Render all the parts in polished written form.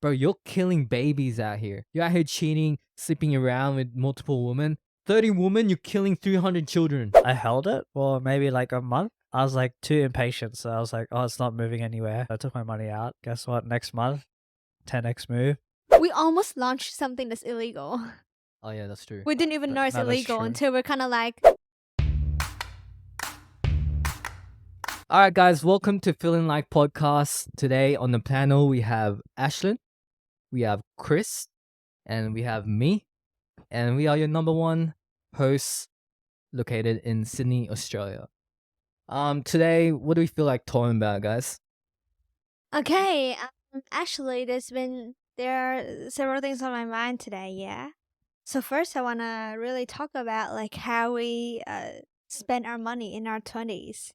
Bro, you're killing babies out here. You're out here cheating, sleeping around with multiple women. 30 women, you're killing 300 children. I held it for maybe like a month. I was like too impatient, so I was like, oh, it's not moving anywhere. I took my money out. Guess what? Next month, 10x move. We almost launched something that's illegal. Oh yeah, that's true. We didn't even know it's No, that's illegal true. until we're kind of like, All right, guys, welcome to Feeling Like Podcast. Today on the panel, we have Ashlyn, we have Chris, and we have me. And we are your number one hosts located in Sydney, Australia. Today, what do we feel like talking about, guys? okay, actually, there are several things on my mind today, yeah. So first, I want to really talk about like how we spend our money in our 20s.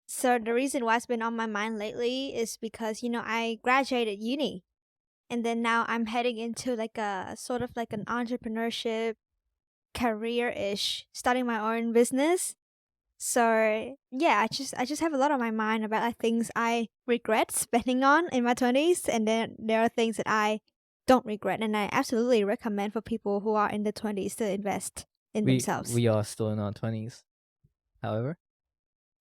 So the reason why it's been on my mind lately is because, I graduated uni and then now I'm heading into like a sort of like an entrepreneurship career-ish, starting my own business. So yeah, I just have a lot on my mind about like things I regret spending on in my 20s, and then there are things that I don't regret, and I absolutely recommend for people who are in the 20s to invest in themselves. We are still in our 20s, however.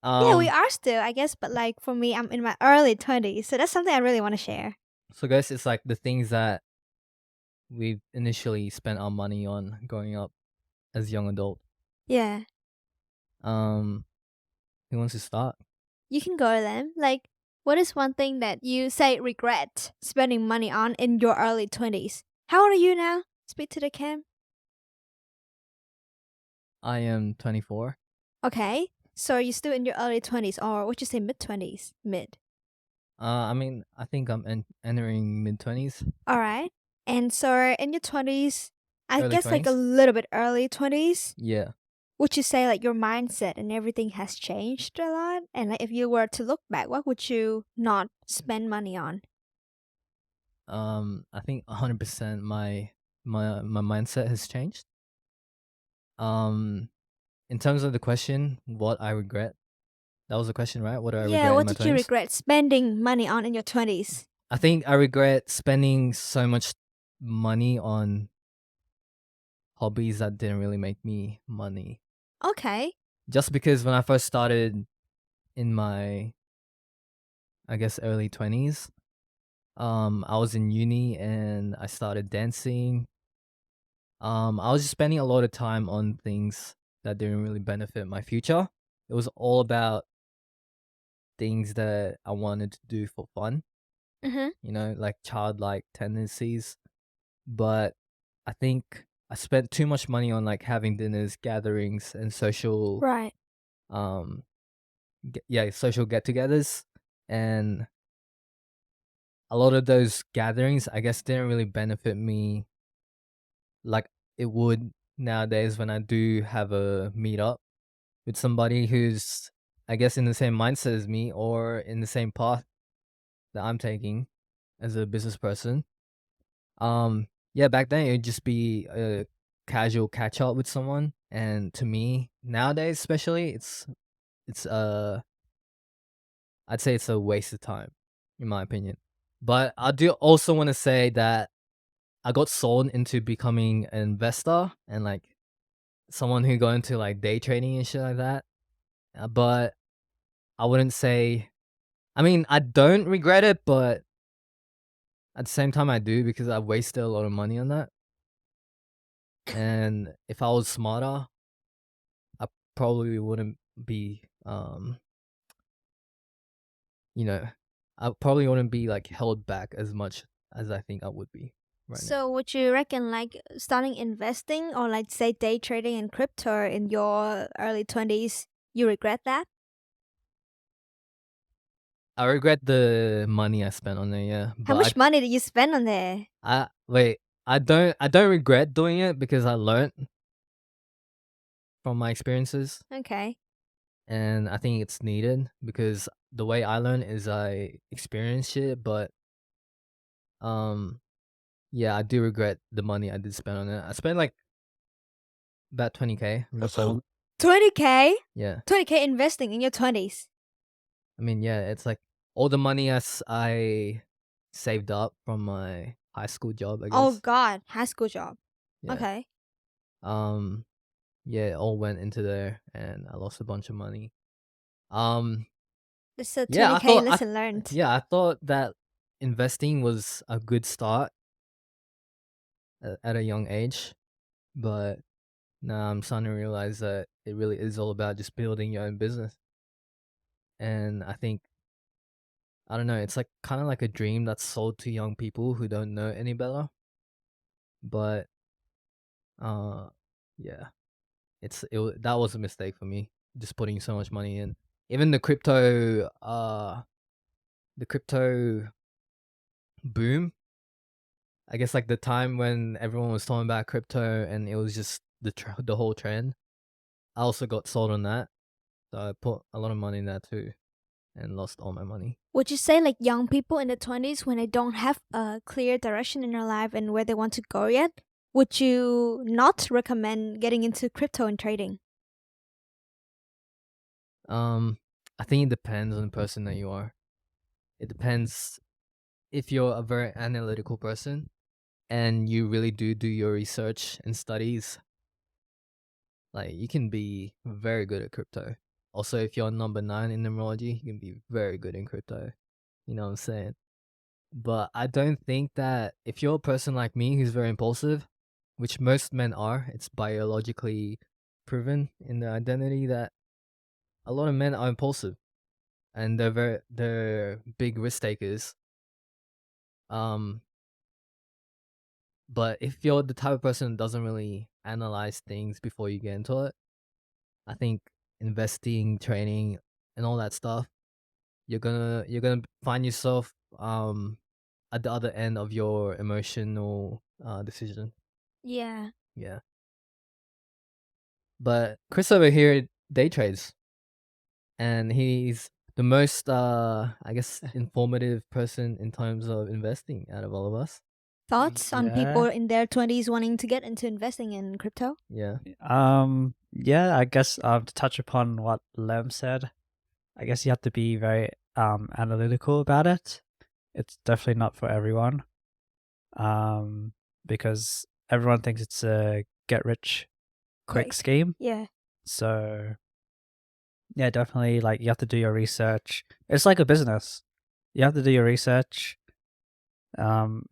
Yeah, we are still, I guess, but like for me, I'm in my early 20s, so that's something I really want to share. So, guys, it's like the things that we initially spent our money on growing up as young adult. Yeah, Who wants to start? you can go then. Like, what is one thing that you say regret spending money on in your early 20s? How old are you now? Speak to the cam. I am 24. Okay. So are you still in your early 20s, or would you say mid 20s? Mid. I mean, I think I'm entering mid 20s. All right. And so in your 20s, I Early guess like a 20s? little bit early 20s, Yeah. would you say like your mindset and everything has changed a lot? And like if you were to look back, what would you not spend money on? I think 100% my mindset has changed. In terms of the question, what I regret. That was the question, right? What do I Yeah, regret in what my did you 20s? regret spending money on in your 20s? I think I regret spending so much money on hobbies that didn't really make me money. Okay. Just because when I first started in my, I guess, early 20s, I was in uni and I started dancing. I was just spending a lot of time on things that didn't really benefit my future. It was all about things that I wanted to do for fun, Mm-hmm. like childlike tendencies. But I think I spent too much money on like having dinners, gatherings, and social, Right. um, social get-togethers, and a lot of those gatherings, I guess, didn't really benefit me like it would nowadays when I do have a meetup with somebody who's, I guess, in the same mindset as me or in the same path that I'm taking as a business person. Yeah, back then it'd just be a casual catch up with someone, and to me nowadays, especially, it's I'd say it's a waste of time, in my opinion. But I do also want to say that I got sold into becoming an investor and like someone who got into like day trading and shit like that. But I wouldn't say. I mean, I don't regret it, but at the same time, I do because I wasted a lot of money on that. And if I was smarter, I probably wouldn't be, you know, I probably wouldn't be like held back as much as I think I would be right now. So would you reckon like starting investing or like say day trading in crypto in your early 20s, you regret that? I regret the money I spent on it, yeah. How much money did you spend on there? I wait, I don't regret doing it because I learned from my experiences, Okay. and I think it's needed because the way I learn is I experience it, but um yeah, I do regret the money I did spend on it. I spent like about 20K. So 20K? yeah. 20K investing in your 20s. I mean, yeah, it's like all the money I saved up from my high school job, I Oh guess. God, high school job. Yeah. Okay. Yeah, it all went into there, and I lost a bunch of money. Um, It's a yeah, 20K lesson learned. I thought that investing was a good start at a young age, but now I'm starting to realize that it really is all about just building your own business. And I think, I don't know, it's like kind of like a dream that's sold to young people who don't know any better. But yeah, that was a mistake for me, just putting so much money in. Even the crypto boom, I guess, like the time when everyone was talking about crypto and it was just the whole trend. I also got sold on that, so I put a lot of money in that too, and lost all my money. Would you say like young people in the 20s, when they don't have a clear direction in their life and where they want to go yet, would you not recommend getting into crypto and trading? I think it depends on the person that you are. It depends if you're a very analytical person and you really do your research and studies. Like, you can be very good at crypto. Also, if you're number 9 in numerology, you can be very good in crypto. You know what I'm saying? But I don't think that if you're a person like me who's very impulsive, which most men are, it's biologically proven in their identity that a lot of men are impulsive and they're big risk takers. But if you're the type of person that doesn't really analyze things before you get into it, I think investing, training, and all that stuff, you're gonna find yourself at the other end of your emotional decision. Yeah. Yeah. But Chris over here day trades, and he's the most I guess informative person in terms of investing out of all of us. Thoughts on Yeah. people in their 20s wanting to get into investing in crypto? Yeah. Yeah, I guess to touch upon what Lem said, I guess you have to be very analytical about it. It's definitely not for everyone. Because everyone thinks it's a get rich quick scheme. Yeah. So yeah, definitely, like, you have to do your research. It's like a business. You have to do your research,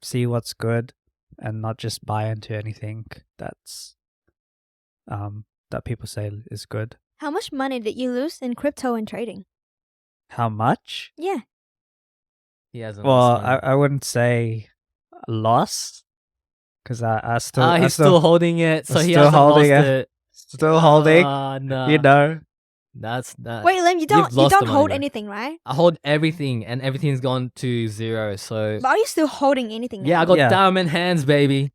see what's good, and not just buy into anything that's that people say is good. How much money did you lose in crypto and trading? How much? Yeah. He hasn't Well, lost money. I wouldn't say loss, because I still He's still holding it, so he still hasn't lost holding it. it. still holding. No. You know, That's that. Wait, Lim, you you've don't lost the money, hold bro. anything, right? I hold everything, and everything's gone to 0. So But are you still holding anything yeah, now? I got Yeah. diamond hands, baby.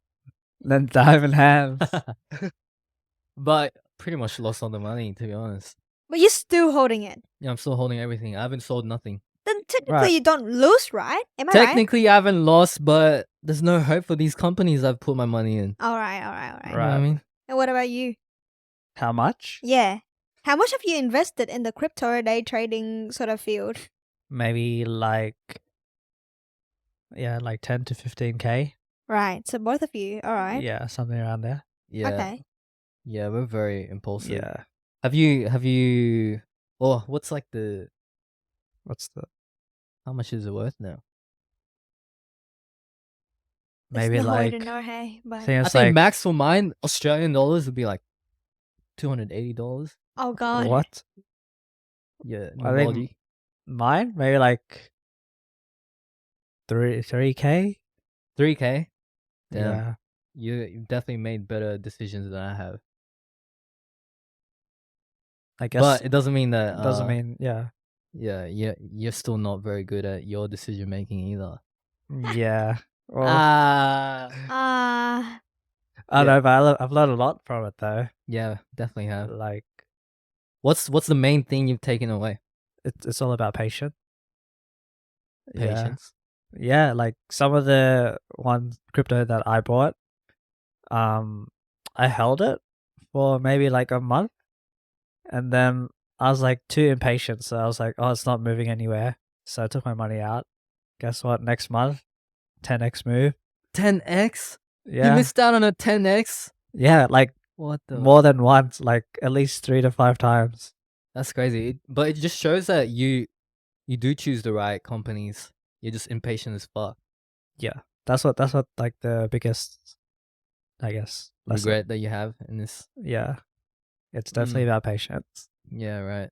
then diamond hands. But pretty much lost all the money, to be honest. But you're still holding it. Yeah, I'm still holding everything. I haven't sold nothing. Then technically Right. you don't lose, right? Am I right? Technically, I haven't lost, but there's no hope for these companies I've put my money in. Alright. You know what I Right. mean? And what about you? How much? Yeah. How much have you invested in the crypto or day trading sort of field? Maybe like 10 to 15K. Right. So both of you. Alright. Yeah, something around there. Yeah. Okay. Yeah, we're very impulsive. Yeah. Have you? Oh, what's like the? What's the How much is it worth now? maybe It's no way to like know, hey, I but think I it's think like max for mine, Australian dollars, would be like $280. oh god. what? Yeah, I think numerology. mine maybe like 3K. 3K. Damn. Yeah. You've definitely made better decisions than I have. I guess But it doesn't mean that. doesn't mean yeah. Yeah, you're still not very good at your decision making either. Yeah. Well, Uh I yeah. don't know, but I've learned a lot from it though. Yeah, definitely have. Like What's the main thing you've taken away? it's all about patience. Patience. Yeah, like some of the one crypto that I bought, I held it for maybe like a month, and then I was like too impatient, so I was like, oh, it's not moving anywhere. So I took my money out. Guess what? Next month, 10x move. 10x? You Yeah. missed out on a 10x? Yeah, like What the? more than once, like at least 3 to 5 times. That's crazy. But it just shows that you do choose the right companies. You're just impatient as fuck. Yeah. That's what like the biggest, I guess, lesson. Regret that you have in this. Yeah. It's definitely about patience. Yeah, right.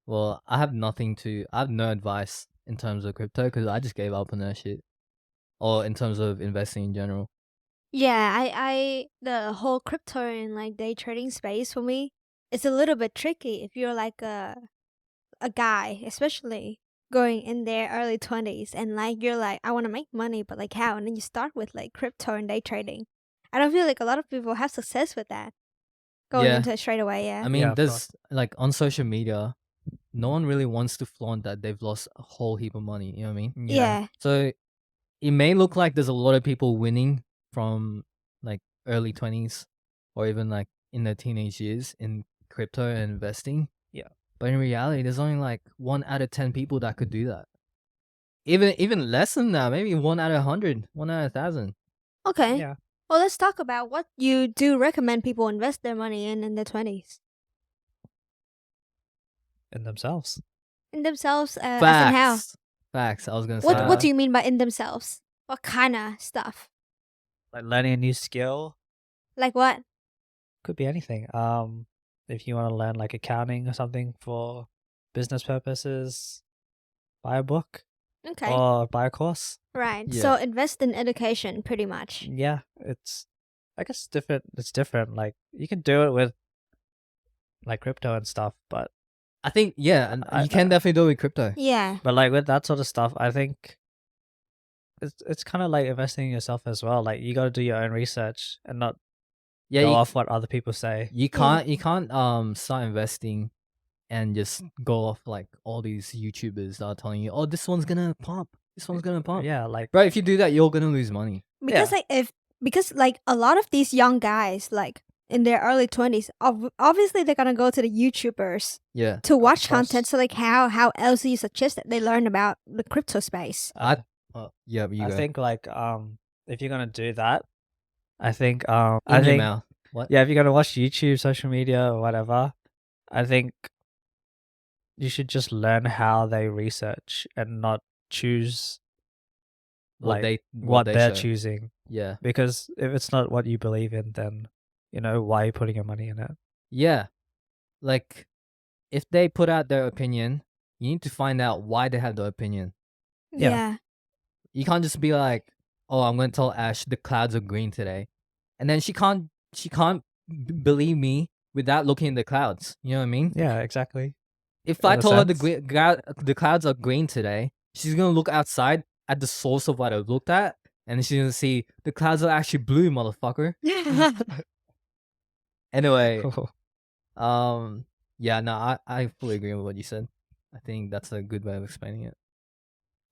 Well, I have no advice in terms of crypto because I just gave up on that shit. Or in terms of investing in general. Yeah, I the whole crypto and like day trading space for me, it's a little bit tricky if you're like a guy, especially going in their early 20s and like you're like I want to make money, but like how? And then you start with like crypto and day trading. I don't feel like a lot of people have success with that going Yeah. into it straight away. I Yeah. mean, Yeah, of there's like on social media, no one really wants to flaunt that they've lost a whole heap of money. You know what I mean? Yeah. So it may look like there's a lot of people winning from like early 20s or even like in their teenage years in crypto and investing. Yeah. But in reality, there's only like 1 out of 10 people that could do that. Even less than that, maybe 1 out of 100, 1 out of 1,000. Okay. Yeah. Well, let's talk about what you do recommend people invest their money in their 20s. In themselves. In themselves, as in how? Facts. I was gonna say. What do you mean by in themselves? What kind of stuff? Like learning a new skill. Like what? Could be anything. If you want to learn like accounting or something for business purposes, buy a book Okay. or buy a course. Right. Yeah. So invest in education pretty much. Yeah, I guess different. It's different. Like you can do it with like crypto and stuff, but I think and I- you can definitely do it with crypto. Yeah. like with that sort of stuff, I think it's kind of like investing in yourself as well. Like you got to do your own research and not Yeah, go you, off what other people say. you can't start investing and just go off like all these YouTubers that are telling you, oh, this one's gonna pump. This one's gonna pump. Yeah, like Bro, if you do that, you're gonna lose money. Because like a lot of these young guys like in their early 20s, obviously they're going to go to the YouTubers Yeah. to watch course. content. So like how else do you suggest that they learn about the crypto space? Yeah, but you I go. think like if you're gonna do that, I think In I your think mouth. What? yeah, if you're gonna watch YouTube, social media, or whatever, I think you should just learn how they research and not choose What like they what they're show. choosing. Yeah. Because if it's not what you believe in, then why are you putting your money in it? Yeah. Like if they put out their opinion, you need to find out why they have the opinion. Yeah. Yeah. You can't just be like, "Oh, I'm going to tell Ash the clouds are green today," and then she can't believe me without looking at the clouds. You know what I mean? Yeah, exactly. If I In a told her sense. the clouds are green today, she's gonna look outside at the source of what I looked at, and she's gonna see the clouds are actually blue, motherfucker. Anyway, yeah, no, I fully agree with what you said. I think that's a good way of explaining it.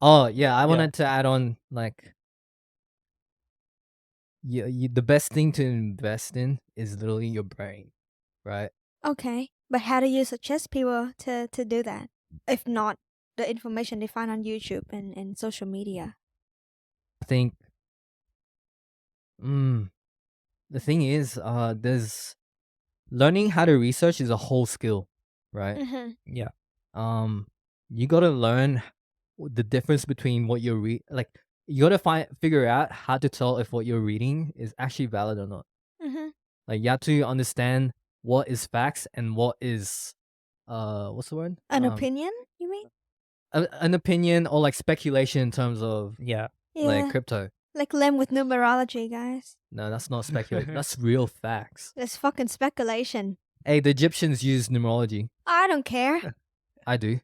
Oh yeah, I wanted to add on like, the best thing to invest in is literally your brain, right? Okay. But how do you suggest people to do that? If not the information they find on YouTube and social media. I think, the thing is, there's learning how to research is a whole skill, right? Mm-hmm. Yeah. You gotta learn the difference between what you're like. You gotta figure out how to tell if what you're reading is actually valid or not. Mm-hmm. Like you have to understand what is facts and what is what's the word? An opinion, you mean? An opinion or like speculation in terms of Yeah. Yeah. like crypto. Like Lem with numerology, guys. No, that's not speculation. That's real facts. That's fucking speculation. Hey, the Egyptians used numerology. I don't care. I do.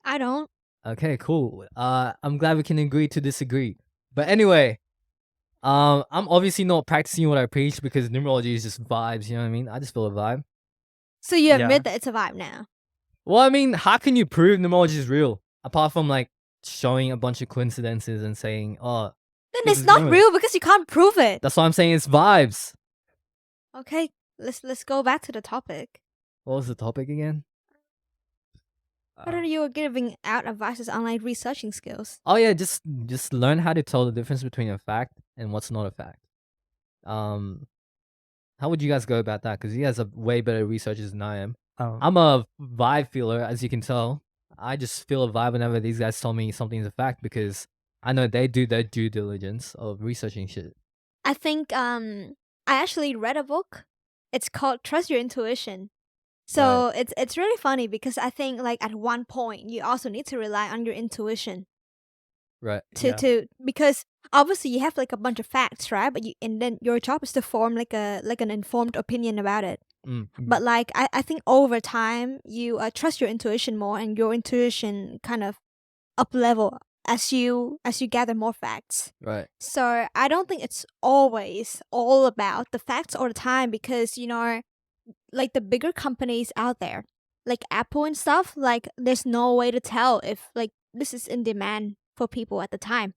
I don't. Okay, cool. I'm glad we can agree to disagree. But anyway, I'm obviously not practicing what I preach because numerology is just vibes. You know what I mean? I just feel a vibe. So you Yeah. admit that it's a vibe now. Well, I mean, how can you prove numerology is real apart from like showing a bunch of coincidences and saying, "Oh, Then this it's is not numerous." real because you can't prove it. That's why I'm saying it's vibes. Okay, let's go back to the topic. What was the topic again? I don't know, you were giving out advices on like researching skills. Oh yeah, just learn how to tell the difference between a fact and what's not a fact. How would you guys go about that? Because you guys are way better researchers than I am. I'm a vibe feeler, as you can tell. I just feel a vibe whenever these guys tell me something's a fact because I know they do their due diligence of researching shit. I think I actually read a book. It's called Trust Your Intuition. So it's really funny because I think like at one point you also need to rely on your intuition Right. to because obviously you have like a bunch of facts, right? But and then your job is to form like an informed opinion about it. But like I think over time you trust your intuition more, and your intuition kind of up level as you gather more facts. Right. So I don't think it's always all about the facts all the time, because like the bigger companies out there, like Apple and stuff, like there's no way to tell if like this is in demand for people at the time.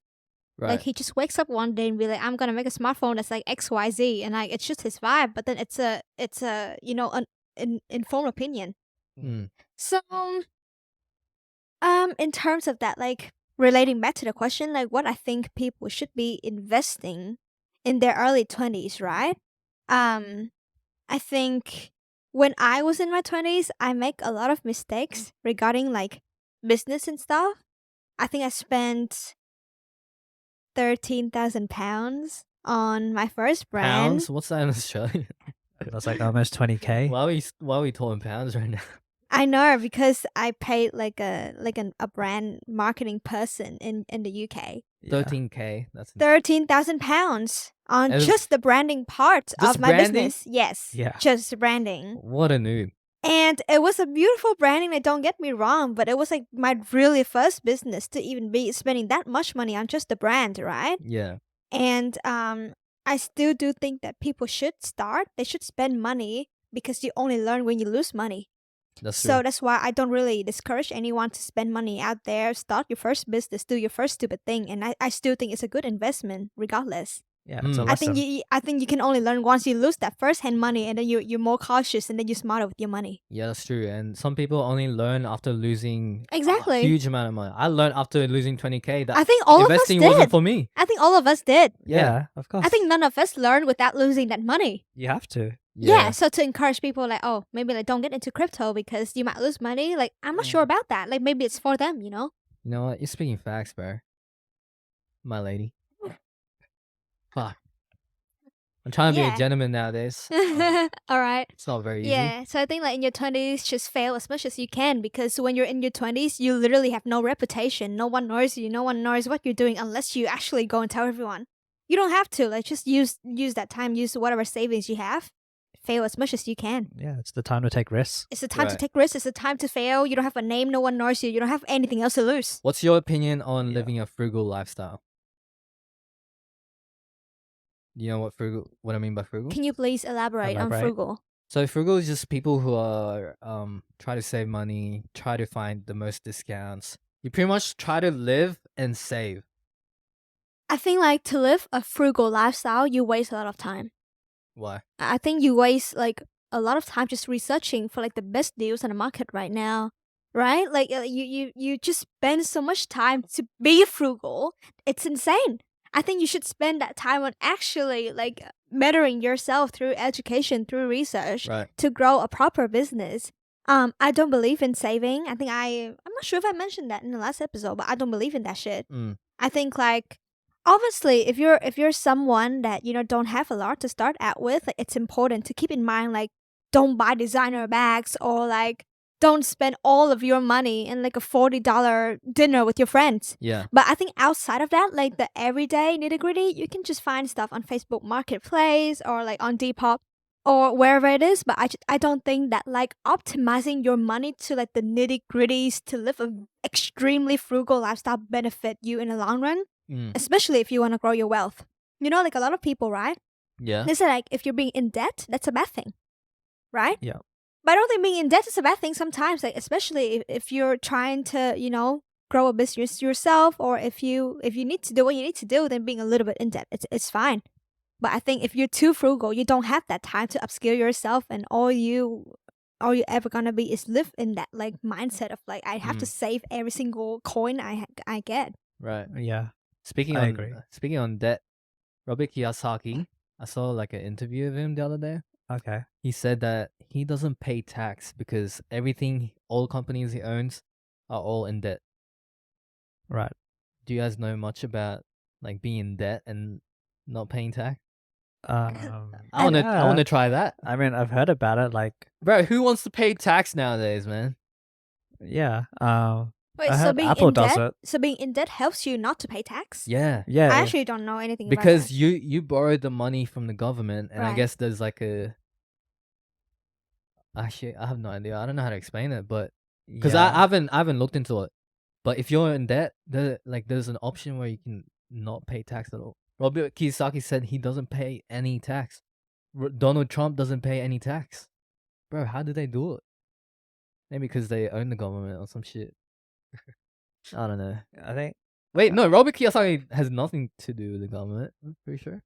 Right. Like he just wakes up one day and be like, I'm gonna make a smartphone that's like XYZ, and like it's just his vibe, but then it's a an informed opinion. So in terms of that, like relating back to the question, like what I think people should be investing in their early 20s, right? I think when I was in my 20s, I make a lot of mistakes regarding like business and stuff. I think I spent 13,000 pounds on my first brand. Pounds? What's that in Australia? That's like almost 20K. Why are we talking pounds right now? I know, because I paid like a brand marketing person in the UK. 13K. That's 13,000 pounds on And just the branding part just of my branding? business. Yes. Yeah. Just branding. What a noob. And it was a beautiful branding, like, don't get me wrong, but it was like my really first business to even be spending that much money on just the brand, right? Yeah. And I still do think that people should start. They should spend money, because you only learn when you lose money. That's So true. that's why I don't really discourage anyone to spend money out there. Start your first business, do your first stupid thing, and I still think it's a good investment regardless. Yeah, it's a I think lesson. I think you can only learn once you lose that first hand money, and then you're more cautious, and then you're smarter with your money. Yeah, that's true. And some people only learn after losing Exactly. a huge amount of money. I learned after losing 20K that I think all of us investing did. wasn't for me. I think all of us did. Yeah, of course. I think none of us learned without losing that money. you have to. Yeah. So to encourage people like, oh, maybe like don't get into crypto because you might lose money. Like, I'm not sure about that. Like, maybe it's for them, you know? You know what? You're speaking facts, bro. My lady. Fuck. I'm trying to be Yeah. a gentleman nowadays. All right. It's not very easy. Yeah. So I think like in your 20s, just fail as much as you can, because when you're in your 20s, you literally have no reputation. No one knows you. No one knows what you're doing unless you actually go and tell everyone. You don't have to. Like, just use that time. Use whatever savings you have. Fail as much as you can. Yeah, it's the time to take risks. It's the time to Right. take risks. It's the time to fail. You don't have a name. No one knows you. You don't have anything else to lose. What's your opinion on Yeah. living a frugal lifestyle? You know what I mean by frugal? Can you please elaborate on Elaborate. frugal? So frugal is just people who are try to save money, try to find the most discounts. You pretty much try to live and save. I think like to live a frugal lifestyle, you waste a lot of time. Why? I think you waste like a lot of time just researching for like the best deals on the market right now, right? Like you just spend so much time to be frugal. It's insane. I think you should spend that time on actually like bettering yourself through education, through research, Right. to grow a proper business. I don't believe in saving. I'm not sure if I mentioned that in the last episode, but I don't believe in that shit. I think like obviously if you're someone that don't have a lot to start out with, like, it's important to keep in mind like don't buy designer bags, or like don't spend all of your money in like a $40 dinner with your friends. Yeah. But I think outside of that, like the everyday nitty-gritty, you can just find stuff on Facebook Marketplace or like on Depop or wherever it is. But I don't think that like optimizing your money to like the nitty-gritties to live a extremely frugal lifestyle benefit you in the long run, especially if you want to grow your wealth. You know, like a lot of people, right? Yeah. They say like if you're being in debt, that's a bad thing, right? Yeah. But I don't think being in debt is a bad thing sometimes, like especially if you're trying to, grow a business yourself, or if you need to do what you need to do, then being a little bit in debt, it's fine. But I think if you're too frugal, you don't have that time to upskill yourself, and all you all you're ever gonna be is live in that like mindset of like I have to Mm. save every single coin I get. Right. Yeah, Speaking I on agree. speaking on debt, Robert Kiyosaki, I saw like an interview of him the other day. Okay. He said that he doesn't pay tax because all companies he owns are all in debt. Right. Do you guys know much about like being in debt and not paying tax? Um, I wanna yeah. try that. I mean, I've heard about it. Like, Bro, who wants to pay tax nowadays, man? yeah. Wait, I so heard being Apple in does debt, it. so being in debt helps you not to pay tax? Yeah. Yeah. I yeah. actually don't know anything Because about you borrowed the money from the government, and I Right. guess there's like a. Actually, I have no idea. I don't know how to explain it, but because I haven't looked into it. But if you're in debt, there's an option where you can not pay tax at all. Robert Kiyosaki said he doesn't pay any tax. Donald Trump doesn't pay any tax. Bro, how do they do it? Maybe because they own the government or some shit. I don't know. I think. Wait, no, Robert Kiyosaki has nothing to do with the government. I'm pretty sure.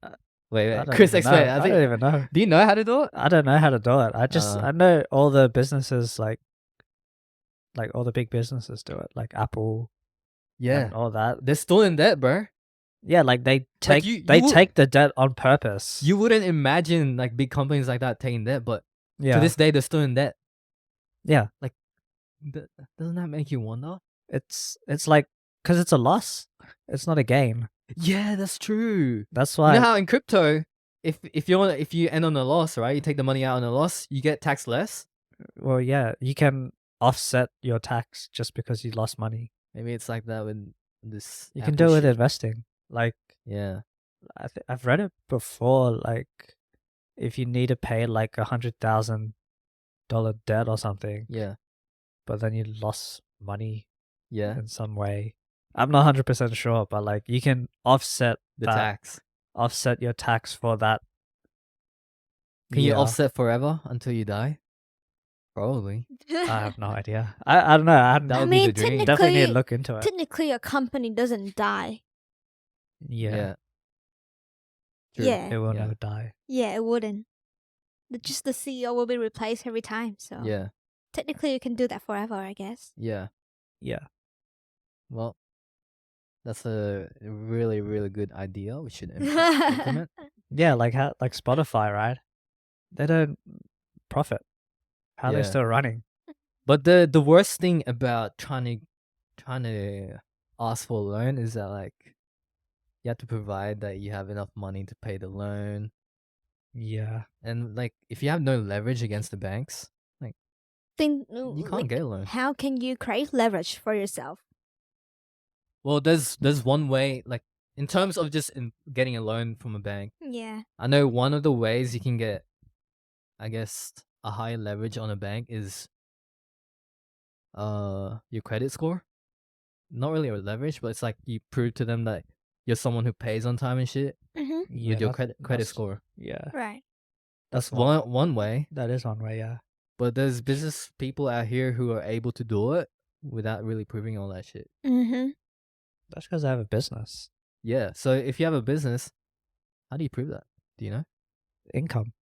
I Wait, don't Chris, even explain. know. I I think. don't even know. Do you know how to do it? I don't know how to do it. I know all the businesses like all the big businesses do it, like Apple Yeah, and all that. they're still in debt, bro. Yeah, like they take you they would- take the debt on purpose. You wouldn't imagine like big companies like that taking debt, but yeah. to this day they're still in debt. yeah. Doesn't that make you wonder? It's like because it's a loss. It's not a gain. Yeah, that's true. That's You why. know how in crypto, if you end on a loss, right? You take the money out on a loss, you get taxed less. Well, yeah, you can offset your tax just because you lost money. Maybe it's like that with this. You can Apple do it with shit. investing. Like Yeah. I've read it before. Like if you need to pay like $100,000 debt or something, Yeah. but then you lost money Yeah. in some way. I'm not 100% sure, but like you can offset The that, tax. offset your tax for that. Can you year. offset forever until you die? Probably. it. I have no idea. I don't know. I That I would be mean, the dream. definitely need to technically, look into it. technically, a company doesn't die. Yeah, True. Yeah. it will Yeah. never die. Yeah, it wouldn't. Just the CEO will be replaced every time. So Yeah. technically, you can do that forever, I guess. Yeah. Yeah, Well, that's a really, really good idea. We should implement. yeah. Like Spotify, right? They don't profit. How are they Yeah. still running? But the worst thing about trying to ask for a loan is that like you have to provide that you have enough money to pay the loan, Yeah, and like if you have no leverage against the banks, Think you can't like, get a loan. how can you create leverage for yourself? Well, there's one way, like in terms of just getting a loan from a bank. Yeah. I know one of the ways you can get, I guess, a higher leverage on a bank is your credit score. Not really a leverage, but it's like you prove to them that you're someone who pays on time and shit Mm-hmm. yeah. with your that's- credit that's- score. Yeah, Right. That's one. one way. That is one way. Yeah, But there's business people out here who are able to do it without really proving all that shit. Mm-hmm. that's because I have a business. Yeah. So if you have a business, how do you prove that? Do you know? Income.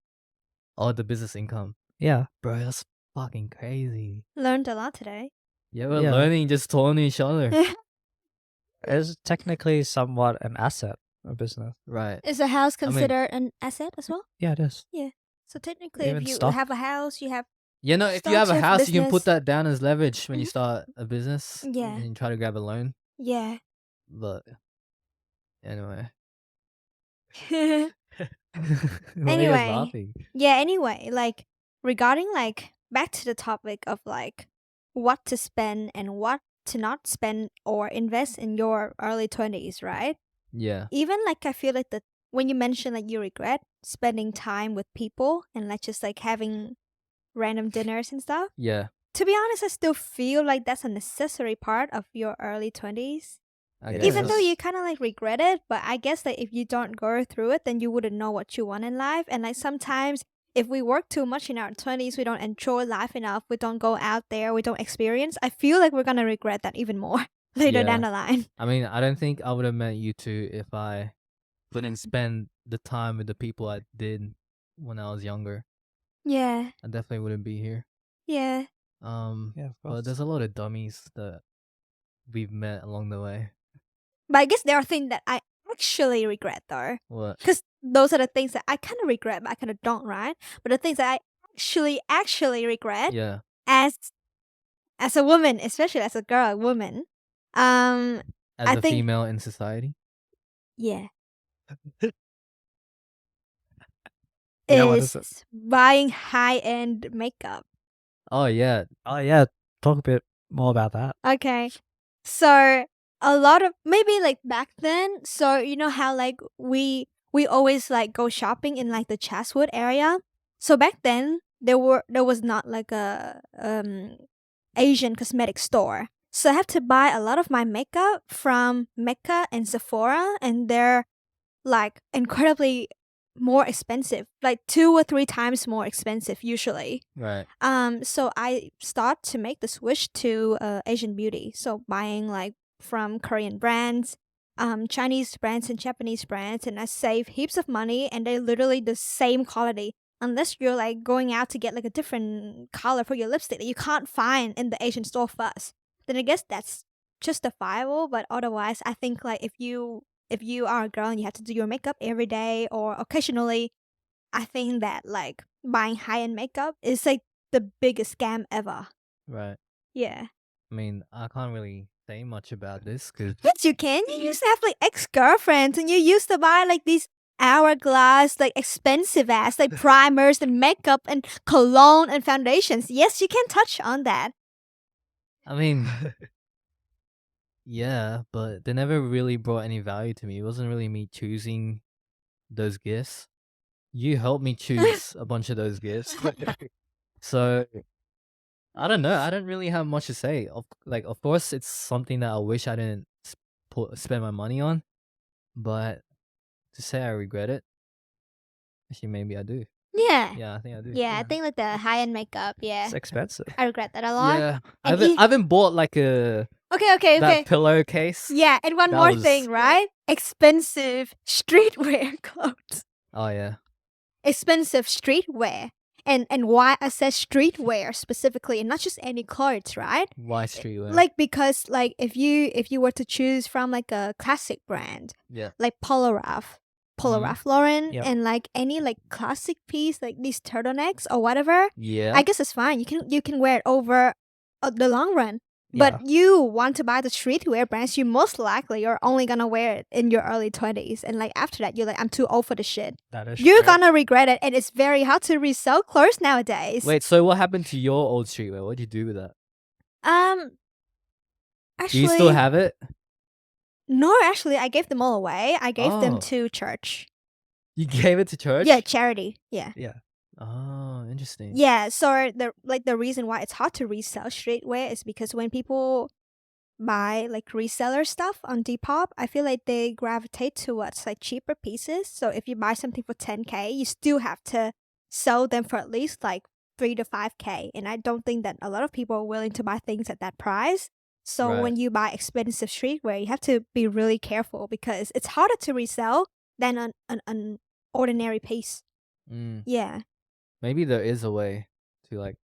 Oh, the business income. Yeah, Bro, that's fucking crazy. Learned a lot today. Yeah, we're Yeah. learning just talking to each other. it's technically somewhat an asset, a business. Right. Is a house I mean- considered an asset as well? Yeah, it is. So technically, Even if you stock. have a house, you have Yeah, no, if you Start have a your house, you can put business. that down as leverage when you Mhm. start a business. Yeah. And you try to grab a loan. yeah. But anyway. Why are you guys Anyway. laughing? Yeah, anyway, like regarding like back to the topic of like what to spend and what to not spend or invest in your early 20s, right? Yeah. Even like I feel like that when you mention like you regret spending time with people and like just like having random dinners and stuff. Yeah. To be honest, I still feel like that's a necessary part of your early 20s. I It guess. Even though is. you kind of like regret it, but I guess like if you don't go through it, then you wouldn't know what you want in life. And like sometimes if we work too much in our 20s, we don't enjoy life enough, we don't go out there, we don't experience, I feel like we're gonna regret that even more later Yeah. down the line. I mean, I don't think I would have met you two if I wouldn't spend the time with the people I did when I was younger. Yeah. I definitely wouldn't be here. Yeah. Yeah, of But course. there's a lot of dummies that we've met along the way. But I guess there are things that I actually regret though. What? Because those are the things that I kind of regret, but I kind of don't, right? But the things that I actually regret Yeah. as a woman, especially as a girl, woman, um, As I a think, female in society. yeah, Yeah, what is it? is buying high end makeup. Oh yeah. Oh yeah, talk a bit more about that. Okay. So a lot of maybe like back then, so you know how like we always like go shopping in like the Chatswood area. So back then there was not like a Asian cosmetic store. So I have to buy a lot of my makeup from Mecca and Sephora, and they're like incredibly more expensive, like 2 or 3 times more expensive usually. Right. So I start to make the switch to Asian beauty. So buying like from Korean brands, Chinese brands and Japanese brands, and I save heaps of money, and they're literally the same quality. Unless you're like going out to get like a different color for your lipstick that you can't find in the Asian store first, then I guess that's justifiable. But otherwise, I think like if you are a girl and you have to do your makeup every day or occasionally, I think that like buying high end makeup is like the biggest scam ever. Right. Yeah. I mean, I can't really say much about this because Yes, you can. You used to have like ex girlfriends and you used to buy like these hourglass, like expensive ass, like primers and makeup and cologne and foundations. Yes, you can touch on that. I mean, yeah, but they never really brought any value to me. It wasn't really me choosing those gifts. You helped me choose a bunch of those gifts. So I don't know. I don't really have much to say. Of course, it's something that I wish I didn't spend my money on. But to say I regret it, actually, maybe I do. Yeah. Yeah, I think I do. Yeah, I think like the high end makeup, yeah. It's expensive. I regret that a lot. Yeah, I And haven't bought like a okay. that pillowcase. Yeah, and one That more was- thing, right? Expensive streetwear clothes. Oh yeah, Expensive streetwear. And why I said streetwear specifically and not just any clothes, right? why streetwear? Like because like if you were to choose from like a classic brand, yeah, like Polo Ralph Lauren, Yep. and like any like classic piece like these turtlenecks or whatever, yeah, I guess it's fine. You can wear it over the long run. Yeah. But you want to buy the streetwear brands, you most likely are only gonna wear it in your early 20s. And like after that, you're like, I'm too old for the shit. That is You're true. gonna regret it, and it's very hard to resell clothes nowadays. Wait, so what happened to your old streetwear? What did you do with that? Um, Do you still actually, have it? no, actually, I gave them all away. I gave them Oh. to church. You gave it to church? Yeah, charity. Yeah. Yeah. Oh, interesting. Yeah, so the reason why it's hard to resell streetwear is because when people buy like reseller stuff on Depop, I feel like they gravitate towards like cheaper pieces. So if you buy something for 10K, you still have to sell them for at least like 3 to 5K. And I don't think that a lot of people are willing to buy things at that price. So Right. when you buy expensive streetwear, you have to be really careful because it's harder to resell than an ordinary piece. Mm. Yeah. Maybe there is a way to like.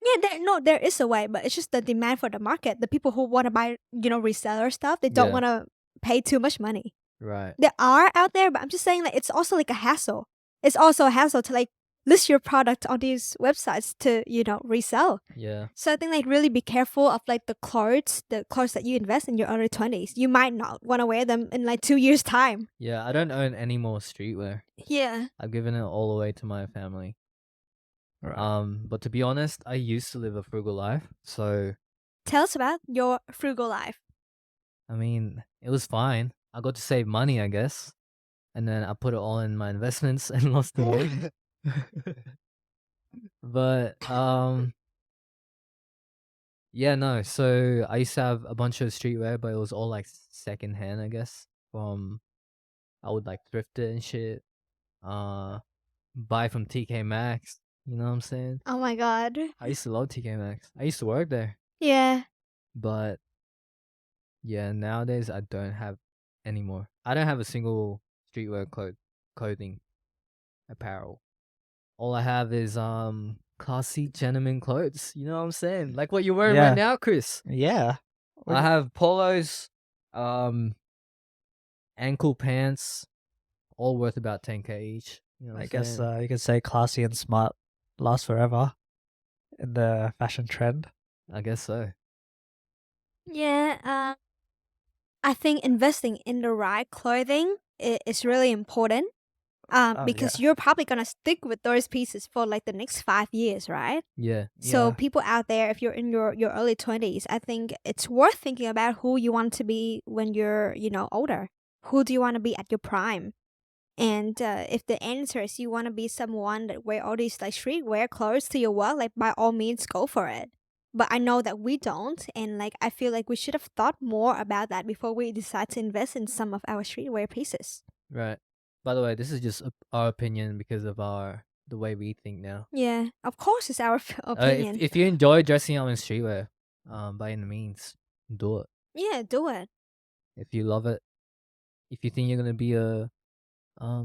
Yeah, there is a way, but it's just the demand for the market. The people who want to buy, reseller stuff, they don't Yeah. want to pay too much money. Right. There are out there, but I'm just saying like it's also like a hassle. It's also a hassle to like list your product on these websites to, resell. Yeah. So I think like really be careful of like the clothes that you invest in your early 20s. You might not want to wear them in like 2 years time. Yeah. I don't own any more streetwear. Yeah. I've given it all away to my family. Right. But to be honest, I used to live a frugal life. So Tell us about your frugal life. I mean, it was fine. I got to save money, I guess, and then I put it all in my investments and lost it all. But yeah, no. So I used to have a bunch of streetwear, but it was all like secondhand, I guess. I would like thrift it and shit. Buy from TK Maxx. You know what I'm saying? Oh my god. I used to love TK Maxx. I used to work there, Yeah. but yeah, nowadays I don't have anymore. I don't have a single streetwear clothing apparel. all I have is classy gentleman clothes. You know what I'm saying? Like what you're wearing Yeah. right now, Chris. Yeah. I have polos, ankle pants, all worth about 10K each. You know what I I'm guess saying? you could say classy and smart last forever in the fashion trend. I guess so. Yeah, I think investing in the right clothing is really important. Oh, Because yeah. you're probably gonna stick with those pieces for like the next 5 years, right? Yeah. So Yeah. people out there, if you're in your early 20s, I think it's worth thinking about who you want to be when you're older. Who do you want to be at your prime? And if the answer is you want to be someone that wear all these like streetwear clothes to your work, like by all means go for it. But I know that we don't, and like I feel like we should have thought more about that before we decide to invest in some of our streetwear pieces. Right. By the way, this is just our opinion because of the way we think now. Yeah, of course, it's our If opinion. if you enjoy dressing up in streetwear, by any means, do it. Yeah, do it. If you love it, if you think you're gonna be a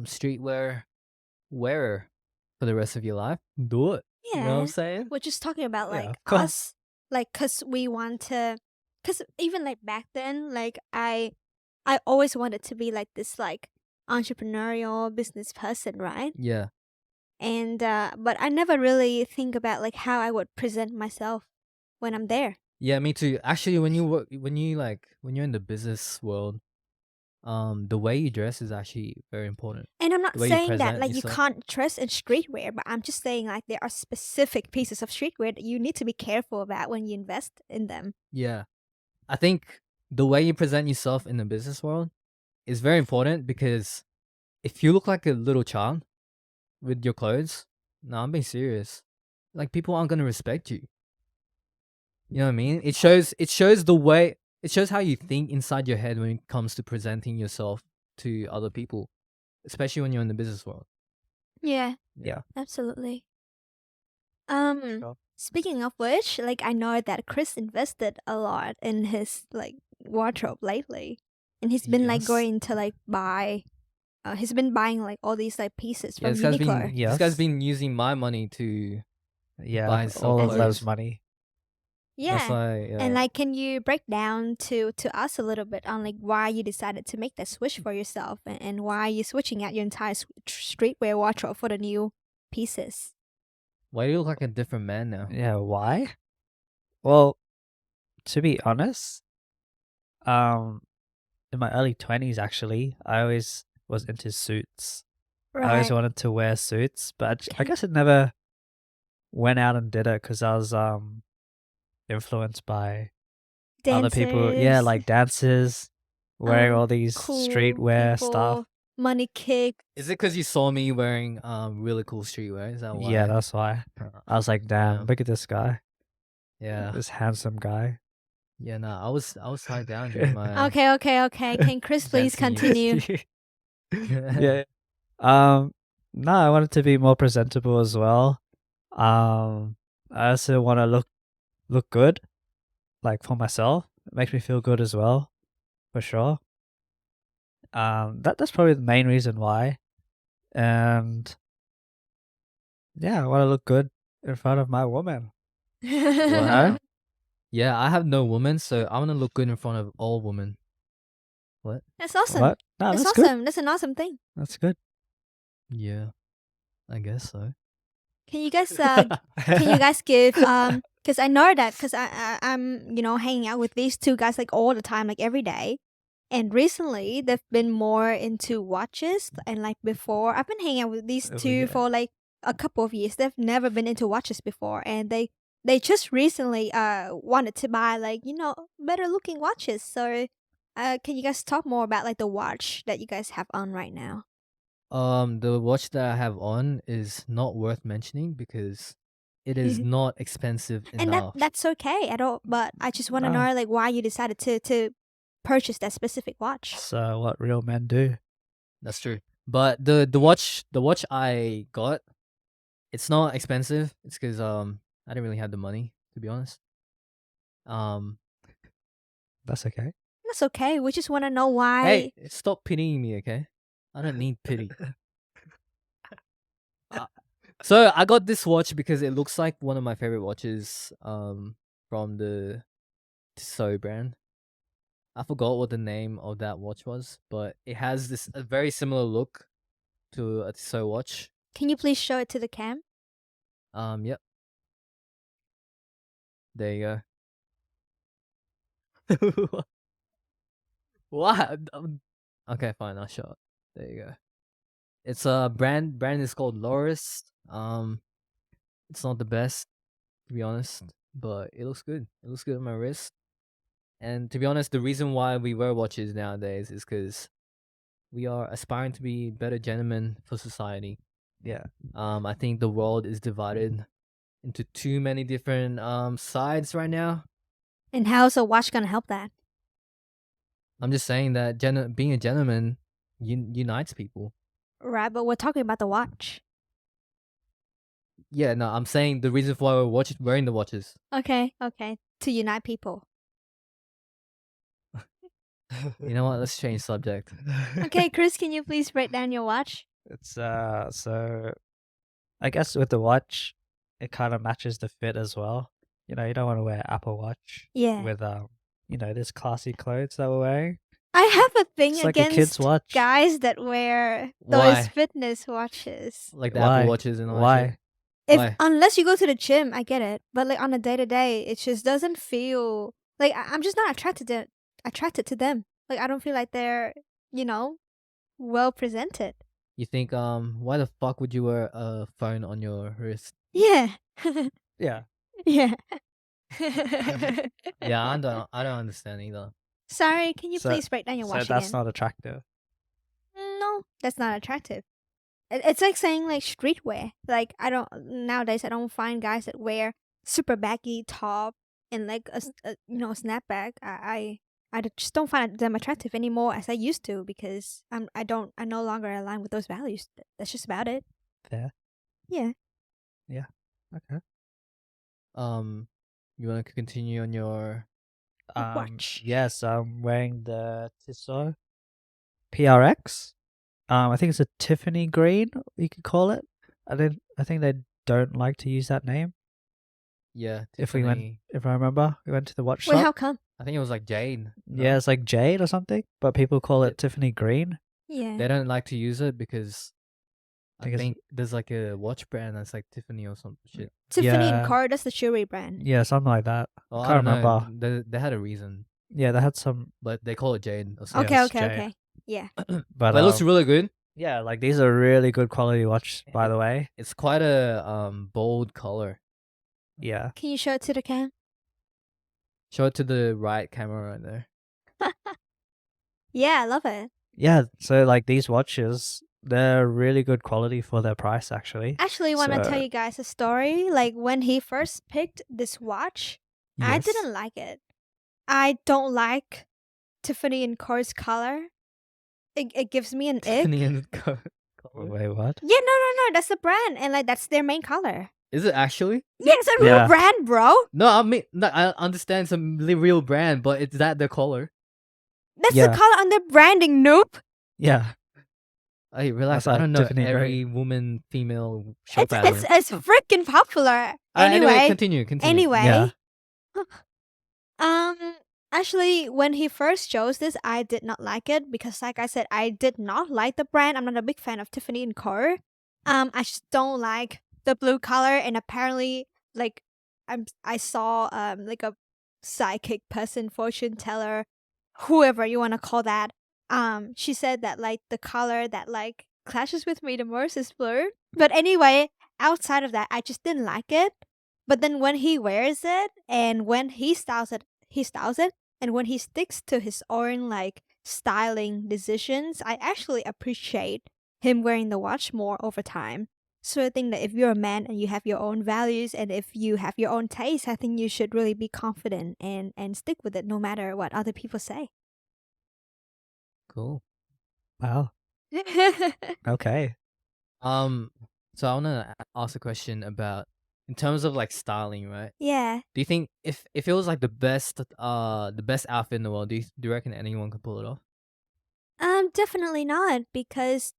streetwear wearer for the rest of your life, do it. You know what I'm Yeah, saying? we're just talking about Yeah, like of course. us, like, cause we want to, cause even like back then, like I always wanted to be like this like entrepreneurial business person, right? Yeah. And but I never really think about like how I would present myself when I'm there. Yeah, me too. Actually, when you work, when you're in the business world, the way you dress is actually very important. And I'm The not way you saying that present like you yourself. can't dress in streetwear, but I'm just saying like there are specific pieces of streetwear that you need to be careful about when you invest in them. Yeah. I think the way you present yourself in the business world is very important because if you look like a little child with your clothes, no, I'm being serious. Like people aren't gonna respect you. You know what I mean? It shows the way it shows how you think inside your head when it comes to presenting yourself to other people, especially when you're in the business world. Yeah, Yeah. absolutely. Sure. Speaking of which, like I know that Chris invested a lot in his like wardrobe lately, and he's been like Yes. going to like buy. He's been buying like all these like pieces Yeah, from Uniqlo. this guy's Yes. been using my money to Yeah, buy himself all of clothes. Lev's money. That's Yeah, why. and like, can you break down to us a little bit on like why you decided to make that switch for yourself, and why you're switching out your entire streetwear wardrobe for the new pieces? why do you look like a different man now? Yeah, why? Well, to be honest, in my early 20s actually, I always was into suits. I always Right, wanted to wear suits, but I guess I never went out and did it because I was influenced by other people. Yeah, dancers, like dancers wearing all these cool streetwear stuff. people, money kick. Is it because you saw me wearing really cool streetwear? Is that why? Yeah, that's why. I was like, damn, Yeah. look at this guy, Yeah. this handsome guy. Yeah. No, I was tied down during my. Okay. Can Chris please Dancing years. continue? Yeah. No, I wanted to be more presentable as well. I also want to look good, like for myself. It makes me feel good as well, for sure. That's probably the main reason why. And yeah, I want to look good in front of my woman. Wow. Yeah, I have no woman, so I want to look good in front of all women. What? That's awesome. What? No, That's that's good. awesome. That's an awesome thing. That's good. Yeah, I guess so. Can you guys give because I know that because I'm hanging out with these two guys like all the time, like every day. And recently they've been more into watches, and like before I've been hanging out with these Oh, two yeah. for like a couple of years. They've never been into watches before, and they just recently wanted to buy like better looking watches. So can you guys talk more about like the watch that you guys have on right now? The watch that I have on is not worth mentioning because it is not expensive And enough. that's okay at all. But I just want to No. know like why you decided to purchase that specific watch. It's what real men do. That's true. But the watch I got, it's not expensive. It's because I didn't really have the money, to be honest. That's okay. That's okay. We just want to know why. Hey, stop pitying me, okay? I don't need pity. So I got this watch because it looks like one of my favorite watches from the Tissot brand. I forgot what the name of that watch was, but it has this a very similar look to a Tissot watch. Can you please show it to the cam? Yep. There you go. What? Okay, fine. I'll show it. There you go. It's a brand is called Loris. It's not the best, to be honest, but it looks good. It looks good on my wrist. And to be honest, the reason why we wear watches nowadays is because we are aspiring to be better gentlemen for society. Yeah. I think the world is divided into too many different sides right now. And how's a watch gonna help that? I'm just saying that being a gentleman unites people. Right, but we're talking about the watch. Yeah, no, I'm saying the reason for why we're wearing the watches. Okay, to unite people. You know what? Let's change subject. Okay, Chris, can you please break down your watch? It's so I guess with the watch, it kind of matches the fit as well. You know, you don't want to wear Apple Watch Yeah. with this classy clothes that we're wearing. I have a thing It's like a kid's against watch. guys that wear those Why? fitness watches. Like the Why? Apple Watches and all that Why? shit. If unless you go to the gym, I get it. But like on a day to day, it just doesn't feel like I'm just not attracted to them. Like I don't feel like they're, well presented. You think why the fuck would you wear a phone on your wrist? Yeah. Yeah. Yeah. Yeah, I don't understand either. Sorry, can you So- please break down your So watch that's again? not attractive. No, that's not attractive. It's like saying like streetwear. Like nowadays I don't find guys that wear super baggy top and like a snapback. I just don't find them attractive anymore as I used to because I no longer align with those values. That's just about it. Fair. Yeah. Okay. You want to continue on your Watch. Yes, I'm wearing the Tissot PRX. I think it's a Tiffany green, you could call it. I think they don't like to use that name. yeah? If we went- Tiffany. If I remember, we went to the watch Wait, shop. how come? I think it was like Jade. No? Yeah, it's like jade or something, but people call it Yeah. Tiffany green. Yeah. They don't like to use it because I Because- think there's like a watch brand that's like Tiffany or some shit. Tiffany and Yeah. Car, that's the jewelry brand. Yeah, something like that. Oh, I I can't don't know. remember. They had a reason, Yeah, they had some, but they call it Jade or Yeah, something. Okay, it's okay, jade. okay. Yeah. but But it looks really good. yeah, like these are really good quality watch, by the way. It's quite a bold color. Yeah, Can you show it to the cam? Show it to the right camera right there. Yeah, I love it. yeah. So like these watches, they're really good quality for their price, actually. Actually, want to So- tell you guys a story. Like when he first picked this watch, I Yes. didn't like it. I don't like Tiffany and Co's color. It gives me an ick. Tiffany and color. Wait, what? Yeah, no, that's the brand, and like that's their main color. Is it actually? Yeah, it's a real Yeah. brand, bro. No, I mean, no, I understand it's a real brand, but it's that the color. That's Yeah. the color on their branding, noob. Yeah, Hey, relax. That's I don't like know Tiffany every woman, female shop It's pattern. it's freaking popular. Anyway, continue. Anyway. Yeah. Actually, when he first chose this, I did not like it because, like I said, I did not like the brand. I'm not a big fan of Tiffany and Co. I just don't like the blue color, and apparently, like, I saw like a psychic person, fortune teller, whoever you want to call that. She said that like the color that like clashes with me the most is blue. But anyway, outside of that, I just didn't like it. But then when he wears it and when he styles it, and when he sticks to his own like styling decisions, I actually appreciate him wearing the watch more over time. So I think that if you're a man and you have your own values and if you have your own taste, I think you should really be confident and stick with it no matter what other people say. Cool. Wow. Okay. So I wanna ask a question about in terms of like styling, right? Yeah. Do you think if it was like the best outfit in the world, do you reckon anyone could pull it off? Definitely not because,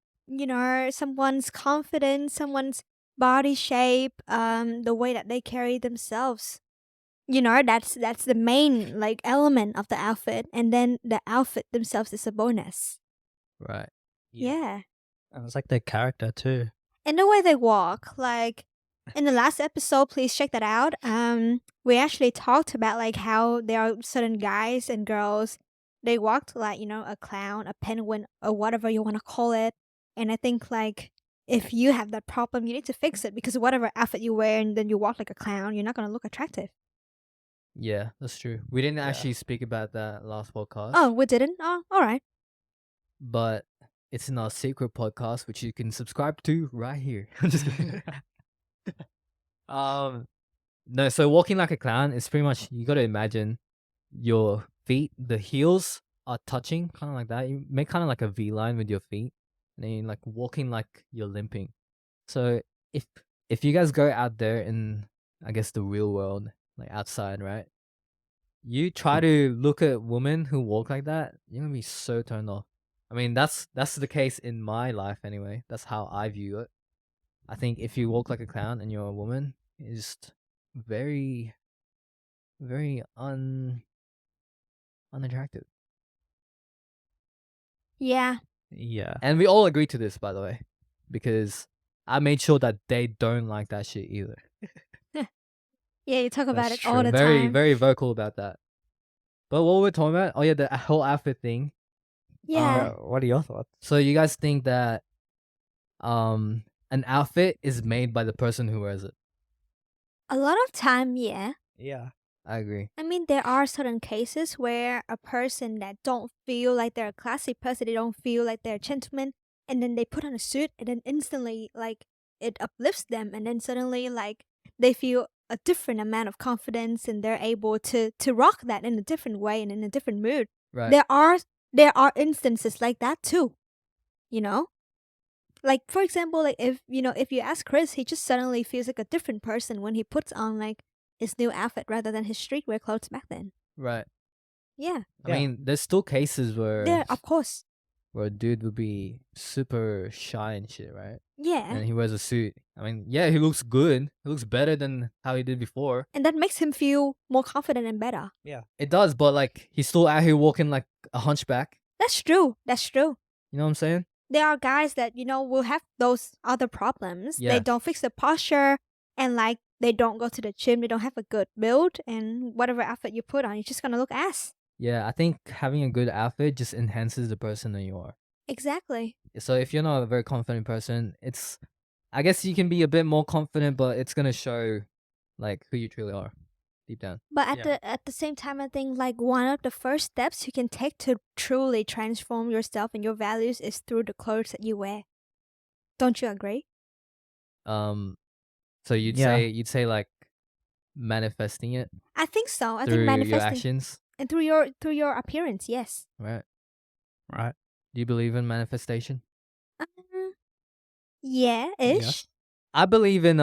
someone's confidence, someone's body shape, the way that they carry themselves. You know, that's the main like element of the outfit, and then the outfit themselves is a bonus. Right. Yeah. And it's like their character too. And the way they walk, like in the last episode, please check that out. We actually talked about like how there are certain guys and girls, they walked like, you know, a clown, a penguin, or whatever you want to call it. And I think like if you have that problem, you need to fix it, because whatever outfit you wear and then you walk like a clown, you're not gonna look attractive. Yeah, that's true. We didn't Yeah. actually speak about that last podcast. Oh, we didn't? Oh, all right. But it's in our secret podcast, which you can subscribe to right here. I'm just kidding. No, so walking like a clown is pretty much, you got to imagine your feet, the heels are touching, kind of like that. You make kind of like a V line with your feet, and then you're like walking like you're limping. So if you guys go out there in, I guess, the real world, like outside, right? You try to look at women who walk like that, you're gonna be so turned off. I mean, that's the case in my life anyway. That's how I view it. I think if you walk like a clown and you're a woman, it's just very, very unattractive. Yeah. Yeah. And we all agree to this, by the way, because I made sure that they don't like that shit either. Yeah, you talk about That's it all true. the Very, time. very vocal about that. But what we're talking about, oh yeah, the whole outfit thing. Yeah. What are your thoughts? So you guys think that an outfit is made by the person who wears it? A lot of time, yeah. Yeah. I agree. I mean, there are certain cases where a person that don't feel like they're a classy person, they don't feel like they're a gentleman, and then they put on a suit, and then instantly, like, it uplifts them, and then suddenly, like, they feel a different amount of confidence, and they're able to rock that in a different way and in a different mood. Right. There are instances like that too, you know. Like for example, like if you ask Chris, he just suddenly feels like a different person when he puts on like his new outfit rather than his streetwear clothes back then. Right. Yeah, I mean, there's still cases there of course. where a dude would be super shy and shit, right? Yeah, And he wears a suit. I mean, yeah, he looks good. He looks better than how he did before. and that makes him feel more confident and better. It does, but like he's still out here walking like a hunchback. That's true. That's true. You know what I'm saying? There are guys that will have those other problems. Yeah. They don't fix the posture, and like they don't go to the gym. They don't have a good build, and whatever outfit you put on, you're just gonna look ass. Yeah, I think having a good outfit just enhances the person that you are. Exactly. So if you're not a very confident person, I guess you can be a bit more confident, but it's gonna show like who you truly are deep down. But Yeah. at the same time, I think like one of the first steps you can take to truly transform yourself and your values is through the clothes that you wear. Don't you agree? So you'd Yeah. say like manifesting it I think so. I through think your manifesting actions, and through your appearance, yes. right? Right. Do you believe in manifestation? Yeah, ish. Yes. I believe in